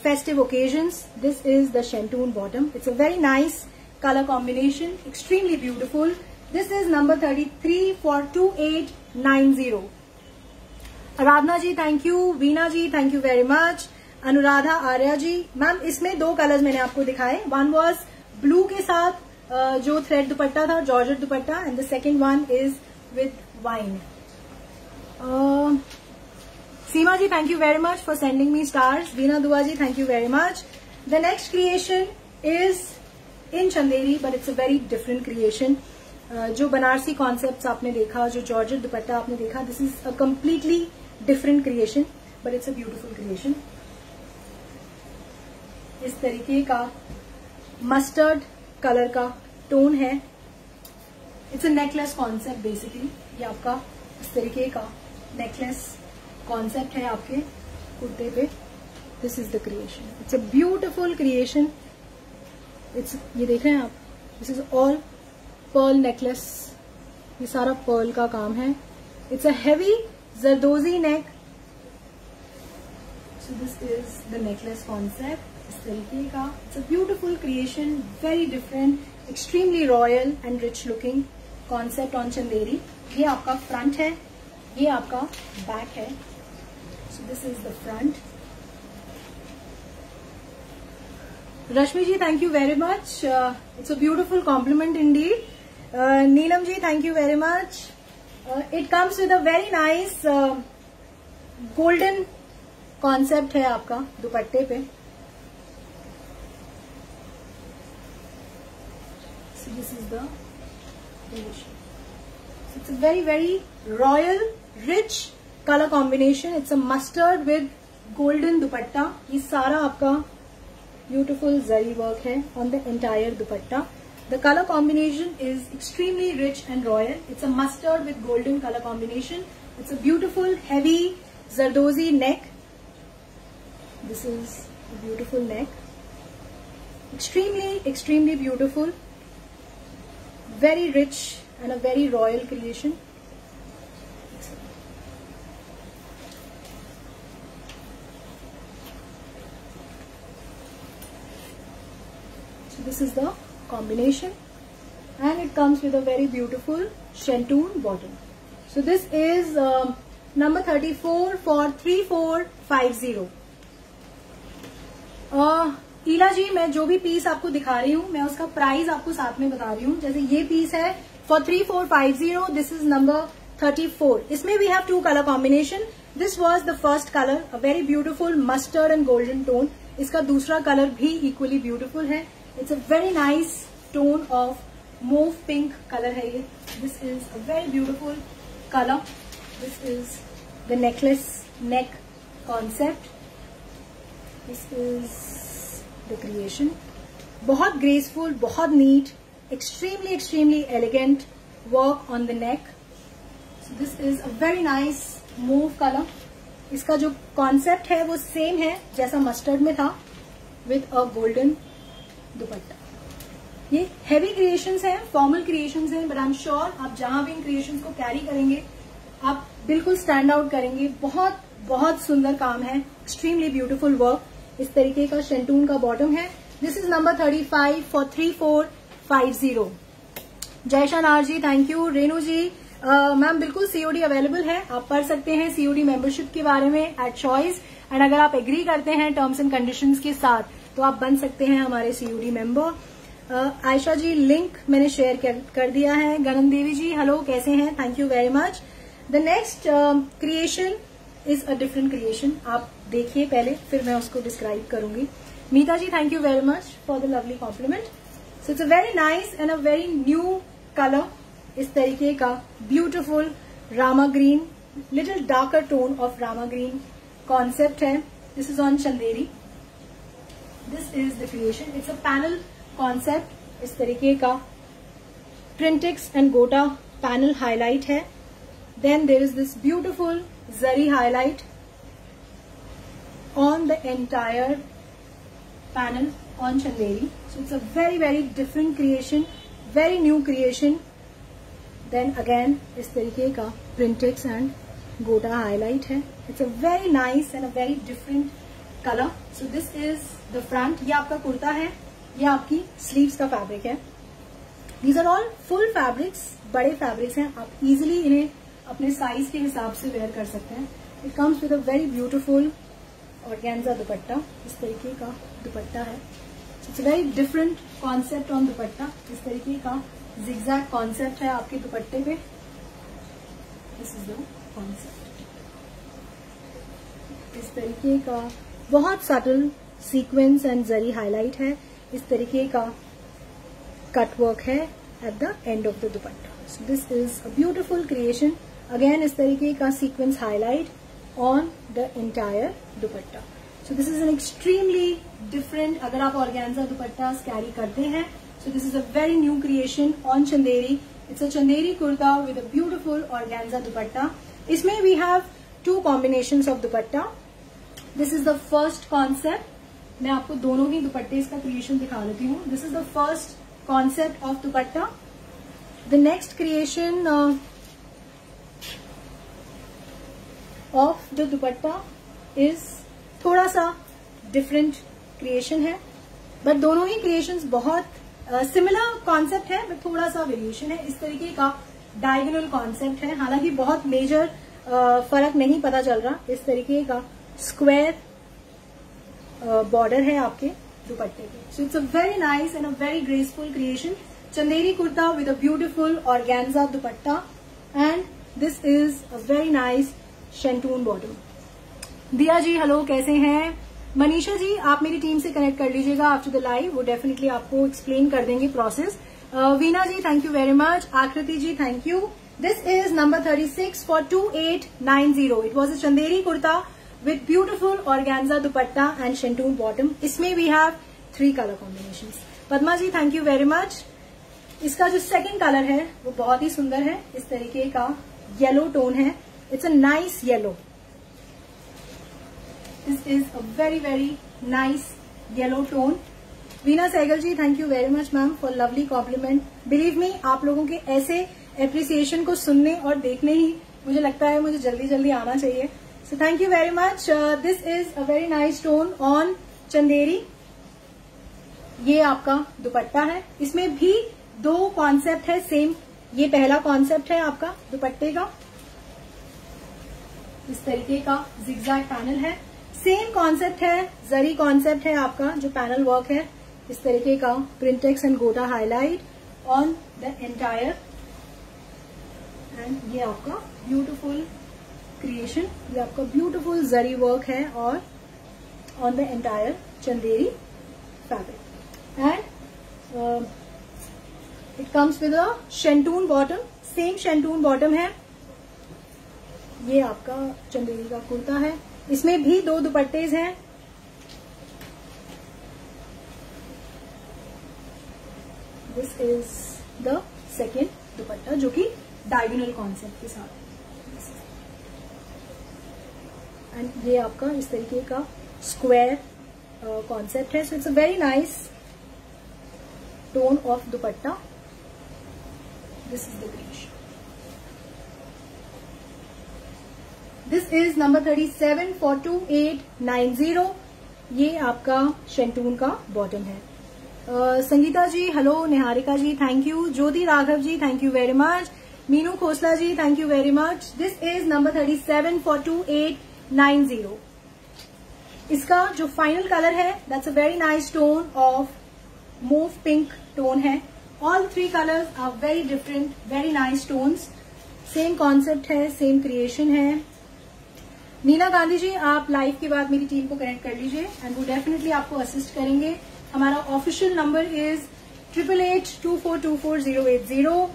festive occasions. This is the Shentoon bottom. It's a very nice color combination, extremely beautiful. This is number 33 for 2890. Aradhana ji thank you, Veena ji thank you very much, Anuradha Arya ji. Ma'am इसमें दो कलर्स मैंने आपको दिखाए। वन वॉज ब्लू के साथ जो थ्रेड दुपट्टा था, georgette dupatta, and the second one is with wine. Seema ji thank you very much for sending me stars. Veena Dua ji thank you very much. The next creation is in Chanderi, but it's a very different creation. जो बनारसी कॉन्सेप्ट्स आपने देखा, जो जॉर्जेट दुपट्टा आपने देखा, this is a completely different creation, but it's a beautiful creation. इस तरीके का मस्टर्ड कलर का टोन है। It's a necklace concept basically. ये आपका इस तरीके का नेकलेस कॉन्सेप्ट है आपके कुर्ते पे। This is the creation. It's a beautiful creation. It's, ये देख रहे हैं आप, this is all Perl necklace. ये सारा पर्ल का काम है। It's a heavy zardozi neck. So this is the necklace concept इस तरीके का। It's a beautiful creation, very different, extremely royal and rich looking concept on Chanderi. ये आपका फ्रंट है, ये आपका बैक है। So this is the front. Rashmi ji, thank you very much. It's a beautiful compliment indeed. Neelam ji, thank you very much. It comes with a very nice golden concept है आपका दुपट्टे पे. So this is the finish. So it's a very very royal, rich color combination. It's a mustard with golden दुपट्टा. ये सारा आपका beautiful zari work है on the entire dupatta. The color combination is extremely rich and royal. It's a mustard with golden color combination. It's a beautiful heavy zardozi neck. This is a beautiful neck. Extremely beautiful. Very rich and a very royal creation. So this is the combination, and it comes with a very beautiful shantoon bottom. So this is number 34 for 3450. ईला जी, मैं जो भी पीस आपको दिखा रही हूँ मैं उसका प्राइस आपको साथ में बता रही हूँ. जैसे ये पीस है फॉर 3450. This is number 34. इसमें we have two colour combination. This was the first colour, a very beautiful mustard and golden tone. इसका दूसरा कलर भी इक्वली ब्यूटीफुल है. It's a very nice tone of mauve pink colour है ये. This is a very beautiful colour. This is the necklace neck concept. This is the creation. बहुत ग्रेसफुल, बहुत neat, extremely elegant work on the neck. So this is a very nice mauve color. इसका जो कॉन्सेप्ट है वो सेम है जैसा मस्टर्ड में था, विद अ गोल्डन दुपट्टा. ये हैवी क्रिएशंस हैं, फॉर्मल क्रिएशंस हैं, बट आई एम श्योर आप जहां भी इन क्रिएशंस को कैरी करेंगे आप बिल्कुल स्टैंड आउट करेंगे. बहुत बहुत सुंदर काम है. Extremely beautiful work. इस तरीके का शेंटून का बॉटम है. This is number 35 for 3450. Jaisha Nar ji, thank you. Renu ji, ma'am बिल्कुल सीओडी अवेलेबल है. आप पढ़ सकते हैं सीओडी मेंबरशिप के बारे में एट चॉइस. एंड अगर आप एग्री करते हैं टर्म्स एंड कंडीशंस के साथ तो आप बन सकते हैं हमारे COD member. Ayesha ji, link मैंने शेयर कर दिया है. गगन देवी जी, हेलो, कैसे हैं? Thank you very much. The next creation is a different creation. आप देखिए पहले, फिर मैं उसको डिस्क्राइब करूंगी. Meeta ji, thank you very much for the lovely compliment. So it's a very nice and a very new colour. इस तरीके का beautiful Rama green, little darker tone of Rama green concept है. This is on Chanderi. This is the creation. It's a panel concept. इस तरीके का प्रिंटेक्स एंड गोटा पैनल हाईलाइट है. Then there is this beautiful zari highlight on the entire panel on chanderi. So it's a very very different creation, very new creation. Then again इस तरीके का printex and gota highlight है. It's a very nice and a very different color. So this is the front. ये आपका कुर्ता है, ये आपकी sleeves का फैब्रिक है. These are all full fabrics, बड़े फैब्रिक्स हैं. आप easily इन्हें अपने साइज के हिसाब से वेयर कर सकते हैं. It comes with a very beautiful organza दुपट्टा. इस तरीके का दुपट्टा है. It's very different concept on दुपट्टा. इस तरीके का जिगजैग कॉन्सेप्ट है आपके दुपट्टे पे. This is the concept. इस तरीके का बहुत subtle sequence and zari highlight है. इस तरीके का कट वर्क है at the end of the dupatta. So this is a beautiful creation. Again इस तरीके का sequence highlight on the entire dupatta. So this is an extremely different, अगर आप organza dupattas carry करते हैं, so this is a very new creation on chanderi. It's a chanderi kurta with a beautiful organza dupatta. इसमें we have two combinations of dupatta. This is the first concept. मैं आपको दोनों ही दुपट्टे इसका क्रिएशन दिखा लेती हूँ. This is the first concept of dupatta. The next creation of the dupatta is थोड़ा सा डिफरेंट क्रिएशन है, बट दोनों ही क्रिएशंस बहुत सिमिलर कॉन्सेप्ट है, बट थोड़ा सा वेरिएशन है. इस तरीके का डायगोनल कॉन्सेप्ट है. हालांकि बहुत मेजर फर्क नहीं पता चल रहा. इस तरीके का स्क्वायर बॉर्डर है आपके दुपट्टे पे. सो it's a very nice and a very graceful creation. Chanderi kurta with a beautiful organza dupatta and this is a very nice शेंटून bottom. दिया जी हेलो, कैसे हैं? मनीषा जी आप मेरी टीम से कनेक्ट कर लीजिएगा आफ्टर द लाइव, वो डेफिनेटली आपको एक्सप्लेन कर देंगे process. Veena ji thank you very much. Aakriti ji thank you. This is number 36 for 2890. It was a Chanderi kurta with beautiful organza dupatta and shantoon bottom. इसमें we have 3 colour combinations. Padma ji thank you very much. इसका जो सेकंड कलर है वो बहुत ही सुंदर है. इस तरीके का येलो टोन है. It's a nice yellow. This is a very very nice yellow tone. Veena Sehgal ji thank you very much ma'am for lovely compliment. Believe me, आप लोगों के ऐसे एप्रिसिएशन को सुनने और देखने ही मुझे लगता है मुझे जल्दी जल्दी आना चाहिए. सो thank you very much. This is a very nice tone on Chanderi. ये आपका दुपट्टा है. इसमें भी 2 कॉन्सेप्ट है सेम. ये पहला कॉन्सेप्ट है आपका दुपट्टे का. इस तरीके का जिगजैग पैनल है. सेम कॉन्सेप्ट है, जरी कॉन्सेप्ट है आपका जो पैनल वर्क है. इस तरीके का प्रिंटेक्स एंड गोटा highlight on the entire. And ये आपका ब्यूटीफुल क्रिएशन, ये आपका ब्यूटीफुल जरी वर्क है और on the entire Chanderi fabric. And it comes with a शेंटून bottom. Same शेंटून bottom है. ये आपका चंदेरी का कुर्ता है. इसमें भी 2 दुपट्टेज हैं. दिस इज द सेकेंड दुपट्टा जो कि डायगोनल कॉन्सेप्ट के साथ. एंड ये आपका इस तरीके का स्क्वायर कॉन्सेप्ट है. So it's a very nice tone of dupatta. This is the creation. This is number 37 for 2890. ये आपका शेंटून का बॉटम है. Sangeeta ji hello, Niharika ji thank you, Jyoti Raghav ji thank you very much, Meenu Khosla ji thank you very much. This is number 37 for 2890. इसका जो फाइनल कलर है that's a very nice tone of mauve pink tone है. All 3 colours are very different, very nice tones. Same concept है, सेम क्रिएशन है. नीना गांधी जी आप लाइव के बाद मेरी टीम को कनेक्ट कर लीजिए एंड वो डेफिनेटली आपको असिस्ट करेंगे. हमारा official number is 8882424080.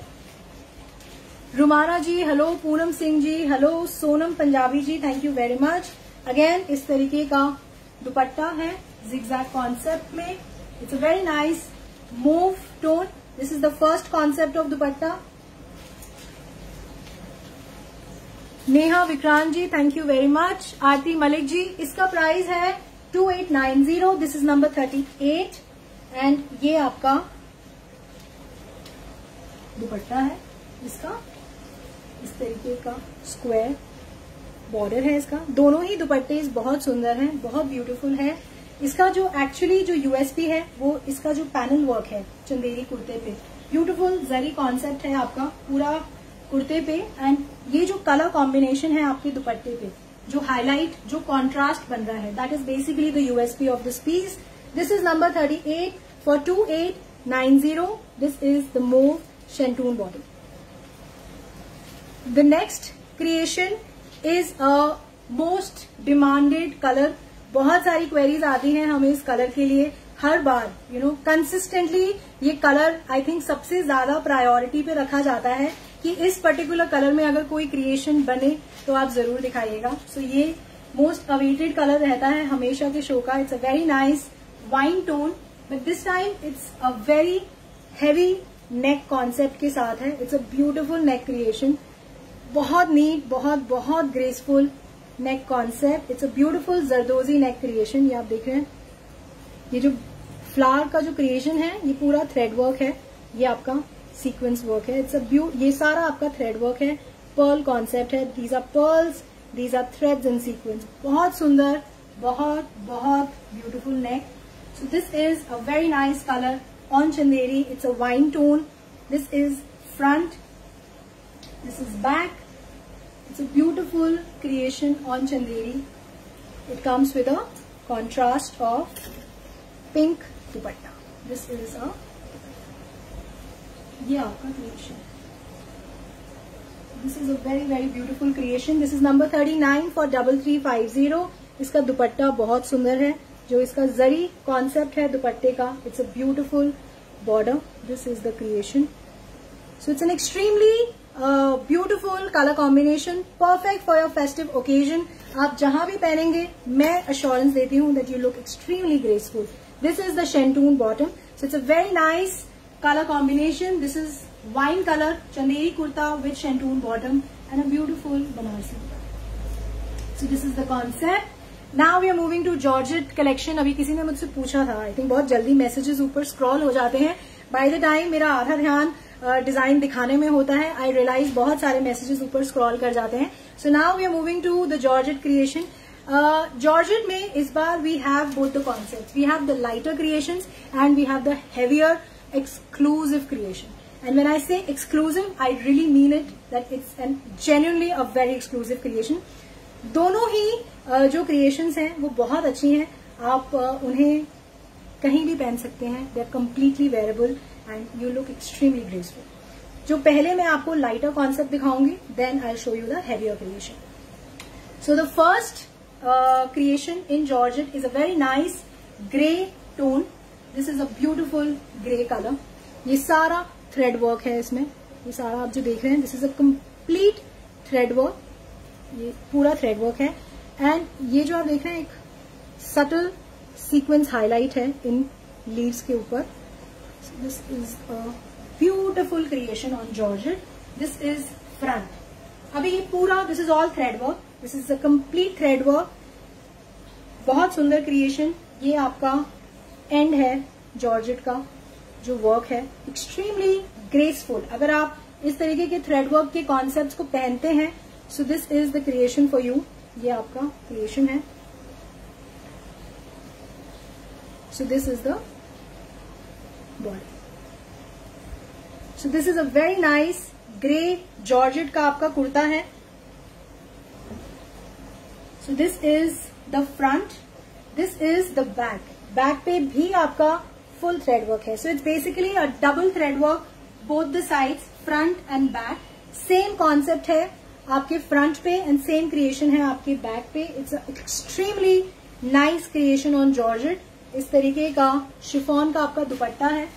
Rumana ji hello, Poonam Singh ji hello, Sonam Punjabi ji thank you very much. Again इस तरीके का दुपट्टा है जिगजैग कॉन्सेप्ट में. It's a very nice mauve tone. This is the first concept of dupatta. Neha Vikrant ji thank you very much. Aarti Malik ji, इसका प्राइस है 2890. दिस इज नंबर 38 एंड ये आपका दुपट्टा है. इसका इस तरीके का स्क्वायर बॉर्डर है. इसका दोनों ही दुपट्टे बहुत सुंदर हैं, बहुत ब्यूटीफुल है. इसका जो एक्चुअली जो यूएसपी है वो इसका जो पैनल वर्क है चंदेरी कुर्ते पे, ब्यूटीफुल जरी कॉन्सेप्ट है आपका पूरा कुर्ते पे. एंड ये जो कलर कॉम्बिनेशन है आपके दुपट्टे पे, जो हाईलाइट, जो कॉन्ट्रास्ट बन रहा है, that is basically the USP of this piece. This is number 38 for 2890. This is the mauve shantoon bottom. The next creation is a most demanded colour. बहुत सारी क्वेरीज आती हैं हमें इस कलर के लिए हर बार. कंसिस्टेंटली ये कलर आई थिंक सबसे ज्यादा प्रायोरिटी पे रखा जाता है कि इस पर्टिकुलर कलर में अगर कोई क्रिएशन बने तो आप जरूर दिखाइएगा. सो ये मोस्ट अवेटेड कलर रहता है हमेशा के शो का. It's a very nice wine tone but this time it's a very heavy neck concept के साथ है. It's a beautiful neck creation. बहुत नीट, बहुत बहुत graceful neck concept. It's a beautiful zardozi neck creation. ये आप देख रहे हैं, ये जो फ्लावर का जो क्रिएशन है ये पूरा थ्रेड वर्क है. ये आपका सीक्वेंस वर्क है. इट्स अ ये सारा आपका थ्रेड वर्क है. पर्ल कॉन्सेप्ट है. These are pearls, these are threads in sequence. बहुत सुंदर, बहुत बहुत beautiful neck. So this is a very nice colour on Chanderi. It's a wine tone. This is front, this is back. It's a beautiful creation on Chanderi. It comes with a contrast of pink dupatta. This is ये आपका creation this is a very very beautiful creation. This is number 39 for 3350. इसका दुपट्टा बहुत सुंदर है. जो इसका जरी कॉन्सेप्ट है दुपट्टे का, it's a beautiful border. This is the creation. So it's an extremely beautiful colour combination, perfect for your festive occasion. आप जहां भी पहनेंगे मैं अश्योरेंस देती हूं that you look extremely graceful. This is the shantoon bottom. So it's a very nice color combination. This is wine color chanderi kurta with shantoon bottom and a beautiful Banarsi. So this is the concept. Now we are moving to Georgette collection. अभी किसी ने मुझसे पूछा था, I think बहुत जल्दी messages ऊपर scroll हो जाते हैं. By the time मेरा आधा ध्यान डिजाइन दिखाने में होता है, I realize बहुत सारे messages ऊपर scroll कर जाते हैं. So now we are moving to the Georgette creation. Georgette में इस बार we have both the concepts. We have the lighter creations and we have the heavier exclusive creation. And when I say exclusive, I really mean it, that it's an genuinely a very exclusive creation. दोनों ही जो creations हैं वो बहुत अच्छी हैं. आप उन्हें कहीं भी पहन सकते हैं. They are completely wearable and you look extremely graceful. जो पहले मैं आपको lighter concept दिखाऊंगी, then I'll show you the heavier creation. So the first creation in Georgette is a very nice grey tone. This is a beautiful grey colour. ये सारा थ्रेड वर्क है इसमें. ये सारा आप जो देख रहे हैं, this is a complete thread work. ये पूरा थ्रेड वर्क है. एंड ये जो आप देख रहे हैं, एक सटल सीक्वेंस हाईलाइट है इन लीव्स के ऊपर. This is a beautiful creation on georgette. This is front. अभी ये पूरा, this is all thread work. This is a complete thread work. बहुत सुंदर क्रिएशन. ये आपका एंड है जॉर्जेट का जो वर्क है, एक्सट्रीमली ग्रेसफुल. अगर आप इस तरीके के थ्रेड वर्क के कॉन्सेप्ट्स को पहनते हैं, so this is the creation for you. ये आपका क्रिएशन है. So this is the body. So this is a very nice grey georgette का आपका कुर्ता है. So this is the front. This is the back. Back पे भी आपका फुल थ्रेड वर्क है. So it's basically a double thread work, both the sides, front end back. Same concept है आपके फ्रंट पे एंड सेम क्रिएशन है आपके बैक पे. It's extremely nice creation on georgette. इस तरीके का शिफॉन का आपका दुपट्टा है.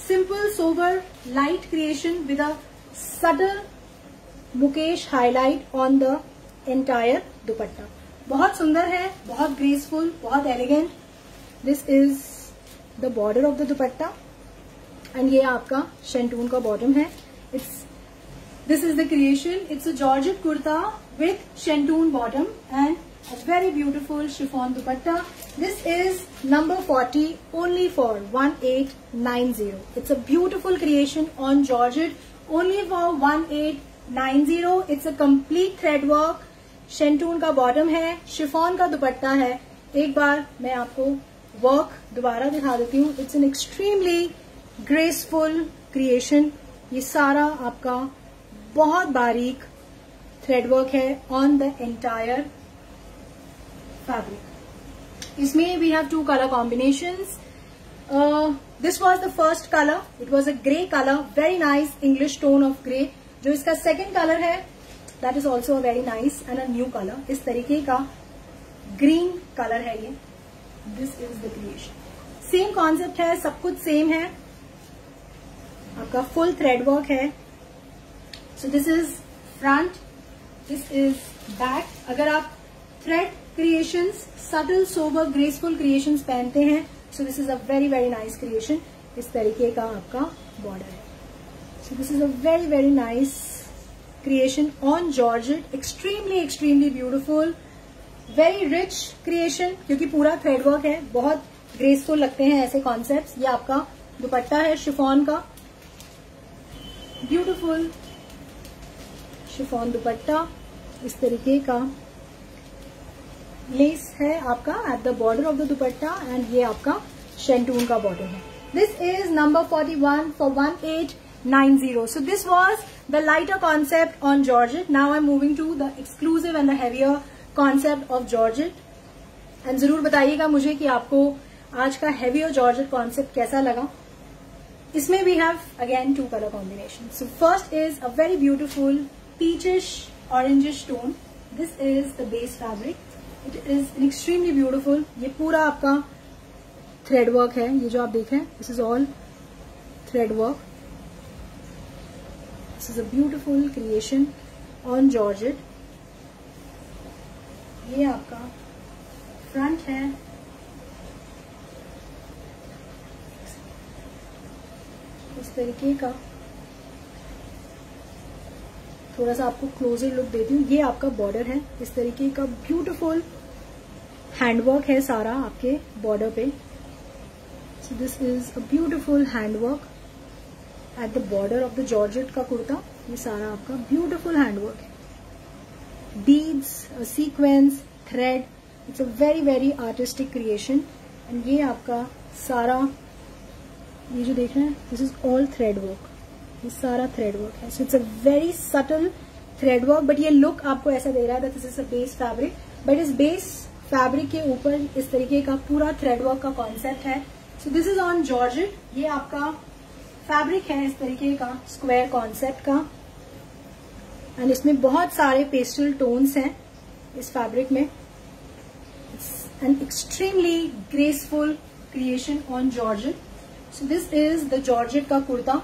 Simple sober light creation with a subtle Mukesh highlight on the entire दुपट्टा. बहुत सुंदर है, बहुत ग्रेसफुल, बहुत elegant. This is the border of the dupatta and ये आपका शेंटून का बॉटम है. This is the creation. It's a Georgette kurta with shantoon bottom and a very beautiful chiffon dupatta. This is number 40 only for 1890. It's a beautiful creation on Georgette only for 1890. It's a complete thread work. शेंटून का बॉटम है, शिफॉन का दुपट्टा है. एक बार मैं आपको वर्क दोबारा दिखा देती हूँ. It's an extremely graceful creation. ये सारा आपका बहुत बारीक थ्रेड वर्क है ऑन द एंटायर फैब्रिक. इसमें we have two colour combinations. This was the first colour. It was a grey colour, very nice English tone of grey. जो इसका सेकेंड कलर है, that is also a very nice and a new colour. इस तरीके का ग्रीन कलर है ये. This is the creation. Same concept है, सब कुछ सेम है. आपका फुल थ्रेड वर्क है. So this is front, this is back. अगर आप thread creations, subtle sober graceful creations पहनते हैं, so this is a very very nice creation. इस तरीके का आपका बॉर्डर है. So this is a very very nice creation on georgette. Extremely extremely beautiful, very rich creation, क्योंकि पूरा थ्रेड वर्क है. बहुत ग्रेसफुल लगते हैं ऐसे कॉन्सेप्ट्स. ये आपका दुपट्टा है शिफॉन का, ब्यूटिफुल शिफॉन दुपट्टा. इस तरीके का लेस है आपका at the border of the dupatta and ये आपका शेंटून का बॉटम है. This is number 41 for 1890. So this was the lighter concept on Georgette. Now I'm moving to the exclusive and the heavier concept of Georgette. And जरूर बताइएगा मुझे कि आपको आज का heavier Georgette concept कैसा लगा. इसमें we have again two color combinations. So first is a very beautiful peachish orangish tone. This is the base fabric. It is extremely beautiful. ये पूरा आपका थ्रेड वर्क है. ये जो आप देख रहे हैं, this is all thread work. This is a beautiful creation on Georgette. ये आपका फ्रंट है. इस तरीके का थोड़ा सा आपको क्लोजर लुक देती हूँ. ये आपका बॉर्डर है. इस तरीके का ब्यूटीफुल हैंडवर्क है सारा आपके बॉर्डर पे. So this is a beautiful handwork at the border of the georgette का कुर्ता. ये सारा आपका ब्यूटीफुल हैंडवर्क है. Beads, sequence, thread. It's a very very artistic creation. And ये आपका सारा, ये जो देख रहे हैं, this is all thread work. ये सारा थ्रेड वर्क है. So it's a very subtle thread work, but ये लुक आपको ऐसा दे रहा है that this is a base fabric. But इस बेस फैब्रिक के ऊपर इस तरीके का पूरा थ्रेड वर्क का कॉन्सेप्ट है. So this is on georgette. ये आपका फैब्रिक है इस तरीके का स्क्वायर कॉन्सेप्ट का. एंड इसमें बहुत सारे पेस्टल टोन्स हैं इस फैब्रिक में. It's an extremely graceful creation on georgette. So this is the georgette का कुर्ता.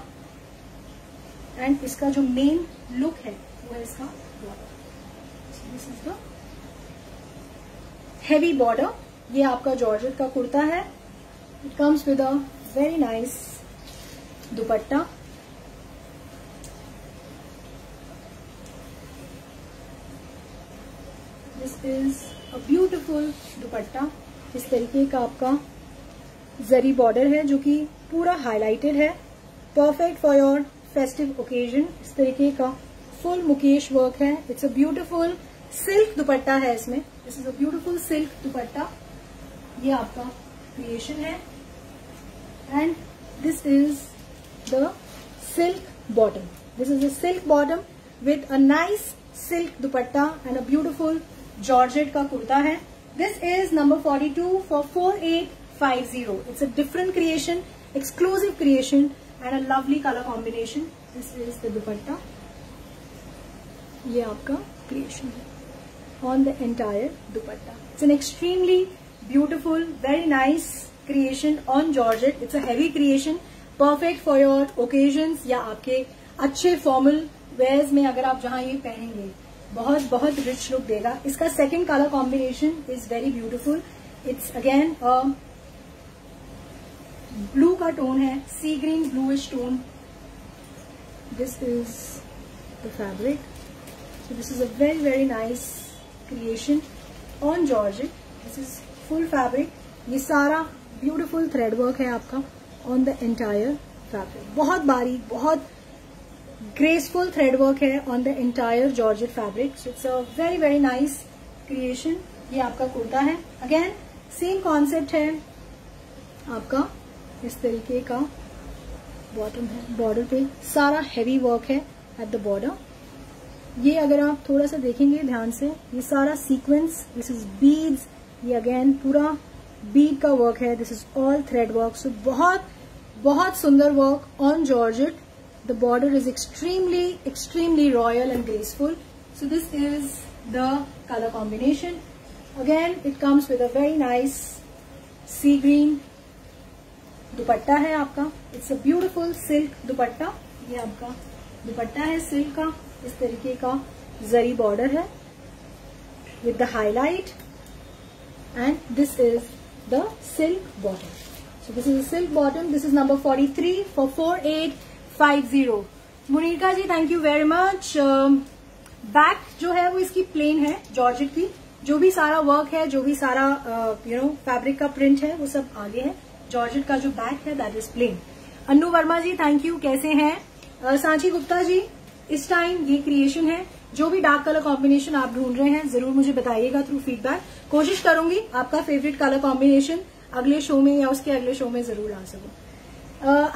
एंड इसका जो मेन लुक है वो है इसका border. This is the heavy border. ये आपका जॉर्जेट का कुर्ता है. It comes with a very nice dupatta. This is a beautiful dupatta. इस तरीके का आपका जरी बॉर्डर है जो कि पूरा हाईलाइटेड है. Perfect for your festive occasion. इस तरीके का फुल मुकेश वर्क है. It's a beautiful silk dupatta है इसमें. This is a beautiful silk dupatta. ये आपका क्रिएशन है. And this is the silk bottom. This is a silk bottom with a nice silk dupatta and a beautiful georgette का कुर्ता है. This is number 42 for 4850. It's a different creation, exclusive creation and a lovely color combination. This is the dupatta. ये आपका creation है on the entire dupatta. It's an extremely beautiful, very nice creation on Georgette. It's a heavy creation, perfect for your occasions या आपके अच्छे formal wears में अगर आप जहाँ ये पहनेंगे बहुत बहुत rich look देगा. इसका second color combination is very beautiful. It's again a blue का टोन है, sea green bluish tone. This is the fabric. So this is a very very nice creation on georgette. This is full fabric. ये सारा ब्यूटीफुल थ्रेड वर्क है आपका ऑन द एंटायर फैब्रिक. बहुत बारीक, बहुत ग्रेसफुल थ्रेड वर्क है on the entire georgette fabric. So it's a very very nice creation. ये आपका कुर्ता है. अगेन सेम कॉन्सेप्ट है आपका. इस तरीके का बॉटम है. बॉर्डर पे सारा हेवी वर्क है एट द बॉर्डर. ये अगर आप थोड़ा सा देखेंगे ध्यान से, ये सारा सीक्वेंस, दिस इज बीड्स. ये अगेन पूरा बीड का वर्क है. This is all thread work. So बहुत बहुत सुंदर work on georgette. The border is extremely extremely royal and graceful. So this is the colour combination. Again it comes with a very nice sea green dupatta है आपका. It's a beautiful silk dupatta. ये आपका दुपट्टा है सिल्क का. इस तरीके का जरी बॉर्डर है with the highlight. And this is the silk bottom. So this is a silk bottom. This is number 43 for 4850. Munika ji, thank you very much. Back जो है वो इसकी प्लेन है जॉर्जेट की. जो भी सारा वर्क है, जो भी सारा फैब्रिक का प्रिंट है, वो सब आगे है. जॉर्जेट का जो बैक है that is plain. Annu Verma ji, thank you. कैसे हैं? सांची गुप्ता जी, इस टाइम ये क्रिएशन है. जो भी डार्क कलर कॉम्बिनेशन आप ढूंढ रहे हैं जरूर मुझे बताइएगा थ्रू फीडबैक. कोशिश करूंगी आपका फेवरेट कलर कॉम्बिनेशन अगले शो में या उसके अगले शो में जरूर ला सकूं.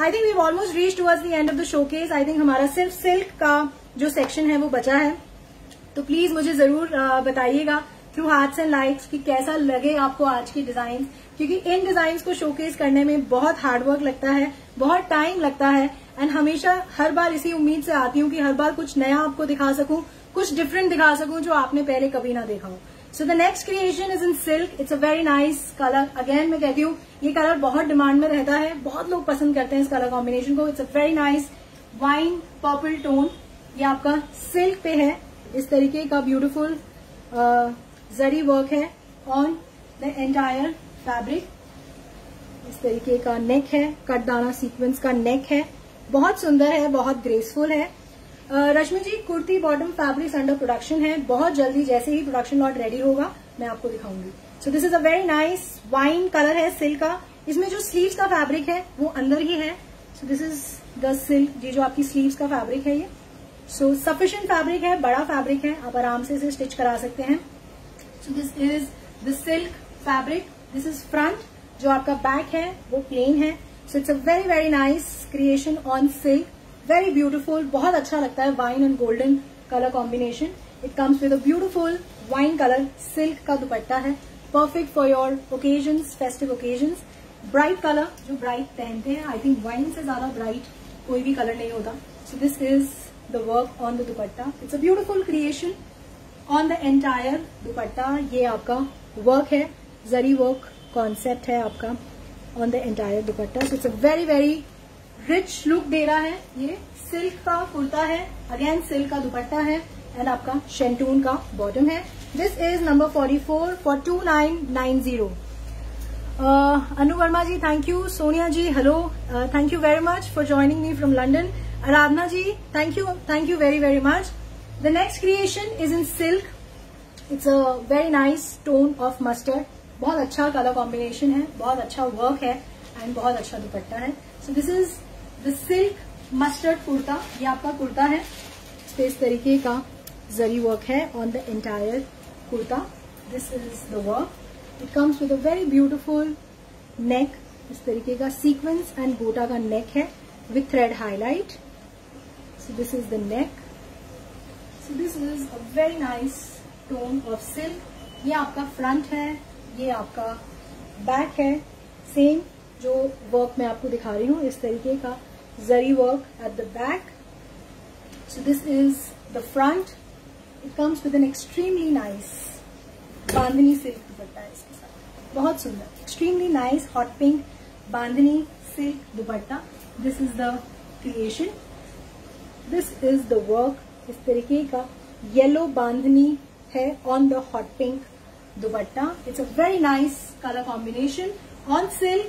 I think we almost reach towards the end of the showcase. I think हमारा सिर्फ सिल्क का जो सेक्शन है वो बचा है. तो प्लीज मुझे जरूर बताइएगा थ्रू हार्ट्स एंड लाइक्स कि कैसा लगे आपको आज की डिजाइन. क्योंकि इन डिजाइन को शोकेस करने में बहुत हार्डवर्क लगता है, बहुत टाइम लगता है. एंड हमेशा हर बार इसी उम्मीद से आती हूँ कि हर बार कुछ नया आपको दिखा सकूं, कुछ डिफरेंट दिखा सकूं जो आपने पहले कभी ना देखा हो. सो the next creation is in silk. It's a very nice colour. Again मैं कहती हूँ ये कलर बहुत डिमांड में रहता है, बहुत लोग पसंद करते हैं इस कलर कॉम्बिनेशन को. It's a very nice wine purple tone. ये आपका सिल्क पे है. इस तरीके का ब्यूटीफुल जरी वर्क है ऑन द एंटायर फैब्रिक. इस तरीके का नेक है, कटदाना सीक्वेंस का नेक है. बहुत सुंदर है, बहुत ग्रेसफुल है. Rashmi ji, kurti bottom fabrics under production है. बहुत जल्दी जैसे ही प्रोडक्शन लॉट रेडी होगा मैं आपको दिखाऊंगी. सो this is a very nice wine colour है सिल्क का. इसमें जो स्लीव्स का फैब्रिक है वो अंदर ही है. So this is the silk. ये जो आपकी स्लीव्स का फैब्रिक है ये. सो सफिशिएंट फैब्रिक है, बड़ा फैब्रिक है, आप आराम से इसे स्टिच करा सकते हैं. So this is the silk fabric. This is front. जो आपका बैक है वो प्लेन है. So it's a very very nice creation on silk. Very beautiful. बहुत अच्छा लगता है wine and golden colour combination. It comes with a beautiful wine colour silk का दुपट्टा है. Perfect for your occasions, festive occasions. Bright colour जो ब्राइट पहनते हैं. आई थिंक वाइन से ज्यादा ब्राइट कोई भी कलर नहीं होता. So this is the work on the dupatta. It's a beautiful creation on the entire dupatta. ये आपका वर्क है, जरी वर्क कॉन्सेप्ट है आपका on the entire dupatta. So it's a very very rich look दे रहा है. ये सिल्क का कुर्ता है, अगेन सिल्क का दुपट्टा है एंड आपका शेंटून का बॉटम है. This is number 44 for 2990. Anu Verma ji, thank you. Sonia ji, hello, thank you very much for joining me from London. Aradhana ji, thank you very very much. The next creation is in silk. It's a very nice tone of mustard. बहुत अच्छा कलर कॉम्बिनेशन है, बहुत अच्छा वर्क है एंड बहुत अच्छा दुपट्टा है. So this is the silk mustard kurta. ये आपका कुर्ता है. इस पे इस तरीके का जरी वर्क है on the entire kurta. This is the work. It comes with a very beautiful नेक. इस तरीके का सीक्वेंस एंड गोटा का नेक है with thread highlight. So this is the neck. So this is a very nice tone of silk. ये आपका फ्रंट है, ये आपका बैक है. सेम जो वर्क मैं आपको दिखा रही हूँ, इस तरीके का zari work at the back. So this is the front. It comes with an extremely nice bandhani silk dupatta है इसके साथ. बहुत सुंदर, extremely nice hot pink bandhani silk dupatta. This is the creation. This is the work. इस तरीके का येलो बांधनी है on the hot pink dupatta. It's a very nice color combination on silk.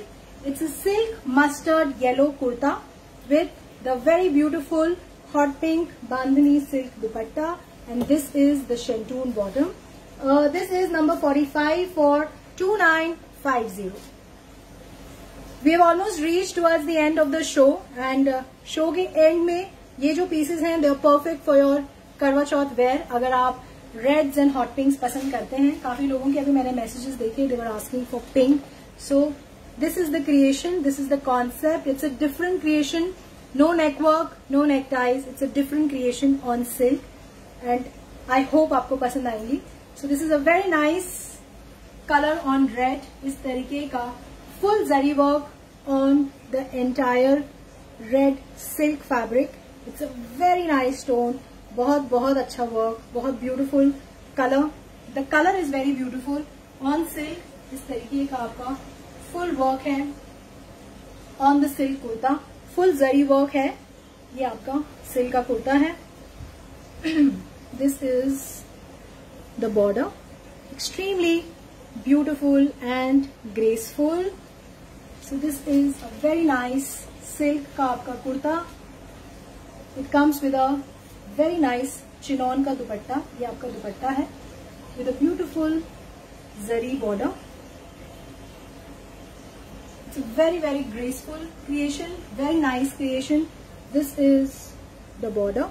It's a silk mustard yellow kurta with the very beautiful hot pink bandhani silk dupatta, and this is the shantoon bottom. This is number 45 for 2950. We have almost reached towards the end of the show, and show के end में ये जो pieces हैं they are perfect for your करवा चौथ wear. अगर आप रेड्स एंड हॉट पिंक्स पसंद करते हैं, काफी लोगों के अभी मैंने मैसेजेस देखे, they were asking for pink. So this is the creation, this is the concept. It's a different creation. No neck work, no neck ties. It's a different creation on silk and I hope आपको पसंद आएंगी. So this is a very nice colour on red. इस तरीके का full zari work on the entire red silk fabric. It's a very nice tone. बहुत बहुत अच्छा वर्क, बहुत beautiful colour. The colour is very beautiful on silk. इस तरीके का आपका फुल वर्क है on the silk kurta. Full zari work है. ये आपका सिल्क का कुर्ता है. This is the border. Extremely beautiful and graceful. So this is a very nice silk का आपका kurta. It comes with a very nice chinon का दुपट्टा. ये आपका दुपट्टा है with a beautiful zari border. It's a very very graceful creation, very nice creation. This is the border.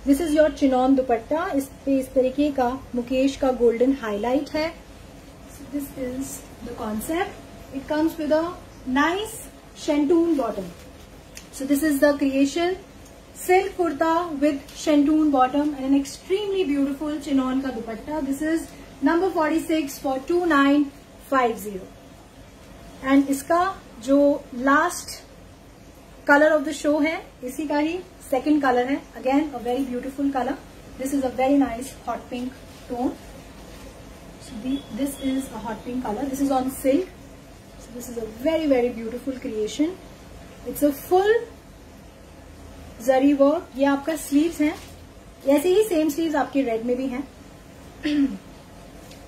This is your chinon दुपट्टा. इस पे इस तरीके का मुकेश का गोल्डन हाईलाइट है. This is the concept. It comes with a nice शेंटून bottom. So this is the creation. Silk kurta with shantoon bottom and an extremely beautiful chinon ka dupatta. This is number 46 for 2950. And iska jo last colour of the show है, इसी का ही सेकंड कलर है. Again a very beautiful colour. This is a very nice hot pink tone. This is a hot pink color. This is on silk. So this is a very very beautiful creation. It's a full zari work. ये आपका sleeves हैं. ऐसे ही सेम sleeves आपके रेड में भी हैं.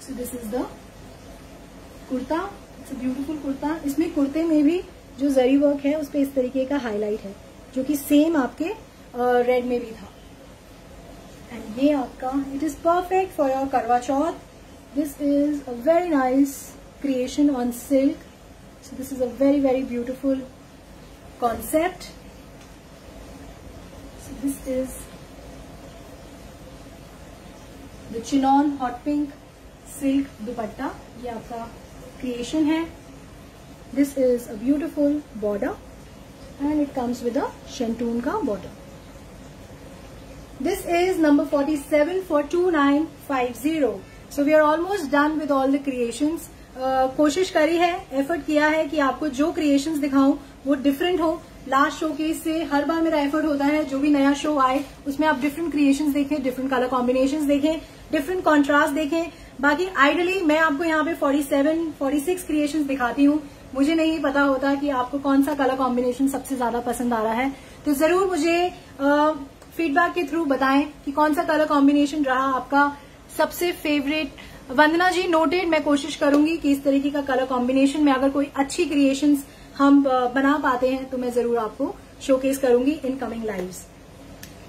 So this is the kurta. It's a beautiful kurta. इसमें कुर्ते में भी जो जरी वर्क है उस पे इस तरीके का हाईलाइट है, जो कि सेम आपके रेड में भी था. एंड ये आपका it is perfect for your करवा चौथ. This is a very nice creation on silk. So this is a very very beautiful concept. So this is the chinon hot pink silk dupatta. ये आपका creation है. This is a beautiful border and it comes with a shantoon का border. This is number 47 for 2950. So we are almost done with all the creations. कोशिश करी है, एफर्ट किया है कि आपको जो क्रिएशंस दिखाऊं वो डिफरेंट हो. लास्ट शो केस से हर बार मेरा एफर्ट होता है जो भी नया शो आए उसमें आप डिफरेंट क्रिएशंस देखें, डिफरेंट कलर कॉम्बिनेशंस देखें, डिफरेंट कॉन्ट्रास्ट देखें. बाकी आइडियली मैं आपको यहाँ पे 47-46 क्रिएशंस दिखाती हूँ. मुझे नहीं पता होता कि आपको कौन सा कलर कॉम्बिनेशन सबसे ज्यादा पसंद आ रहा है, तो जरूर मुझे फीडबैक के थ्रू बताएं कि कौन सा कलर कॉम्बिनेशन रहा आपका सबसे फेवरेट. वंदना जी नोटेड. मैं कोशिश करूंगी कि इस तरीके का कलर कॉम्बिनेशन में अगर कोई अच्छी क्रिएशंस हम बना पाते हैं तो मैं जरूर आपको शोकेस करूंगी in coming lives.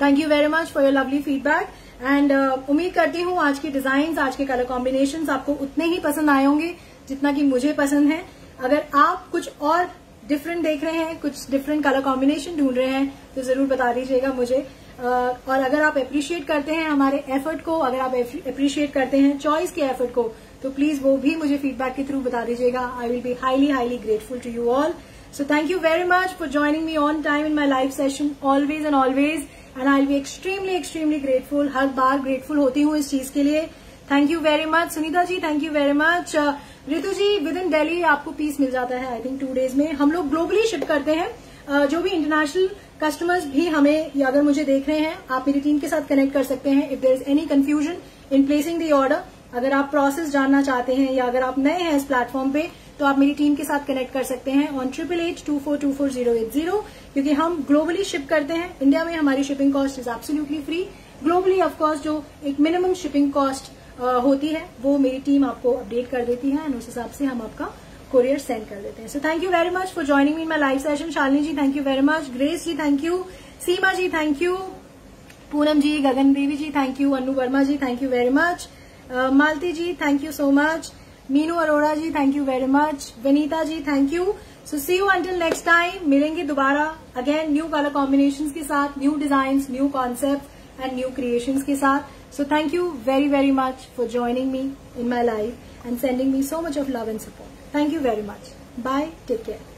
Thank you very much for your lovely feedback. And उम्मीद करती हूँ आज के डिजाइन, आज के कलर कॉम्बिनेशंस आपको उतने ही पसंद आए होंगे जितना कि मुझे पसंद है. अगर आप कुछ और डिफरेंट देख रहे हैं, कुछ डिफरेंट कलर कॉम्बिनेशन ढूंढ रहे हैं तो जरूर बता दीजिएगा मुझे. और अगर आप अप्रिशिएट करते हैं हमारे एफर्ट को, अगर आप अप्रिशिएट करते हैं चॉइस के एफर्ट को, तो प्लीज वो भी मुझे फीडबैक के थ्रू बता दीजिएगा. I will be highly highly grateful to you all. So thank you very much for joining me on time in my live session always and always. And I will be extremely extremely grateful. हर बार ग्रेटफुल होती हूँ इस चीज के लिए. Thank you very much. Sunita ji thank you very much. Ritu ji within Delhi आपको पीस मिल जाता है आई थिंक 2 days में. हम लोग ग्लोबली शिप करते हैं. जो भी इंटरनेशनल कस्टमर्स भी हमें या अगर मुझे देख रहे हैं, आप मेरी टीम के साथ कनेक्ट कर सकते हैं if there is any confusion in placing the order. अगर आप प्रोसेस जानना चाहते हैं या अगर आप नए हैं इस प्लेटफॉर्म पे तो आप मेरी टीम के साथ कनेक्ट कर सकते हैं ऑन 8882424080. क्योंकि हम ग्लोबली शिप करते हैं. इंडिया में हमारी shipping cost is absolutely free. Globally of course जो एक मिनिमम शिपिंग कॉस्ट होती है वो मेरी टीम आपको अपडेट कर देती है एंड उस हिसाब से हम आपका कोरियर सेंड कर देते हैं. So thank you very much for joining me in my live session. Shalini ji thank you very much. Grace ji thank you. Seema ji thank you. Poonam ji, Gagan Devi ji thank you. Anu Verma ji thank you very much. Malti ji thank you so much. Meenu Arora ji thank you very much. Vinita ji thank you. So see you until next time. मिलेंगे दोबारा अगेन न्यू कलर कॉम्बिनेशंस के साथ, new designs, new concept and new creations के साथ. So thank you very very much for joining me in my life and sending me so much of love and support. Thank you very much. Bye. Take care.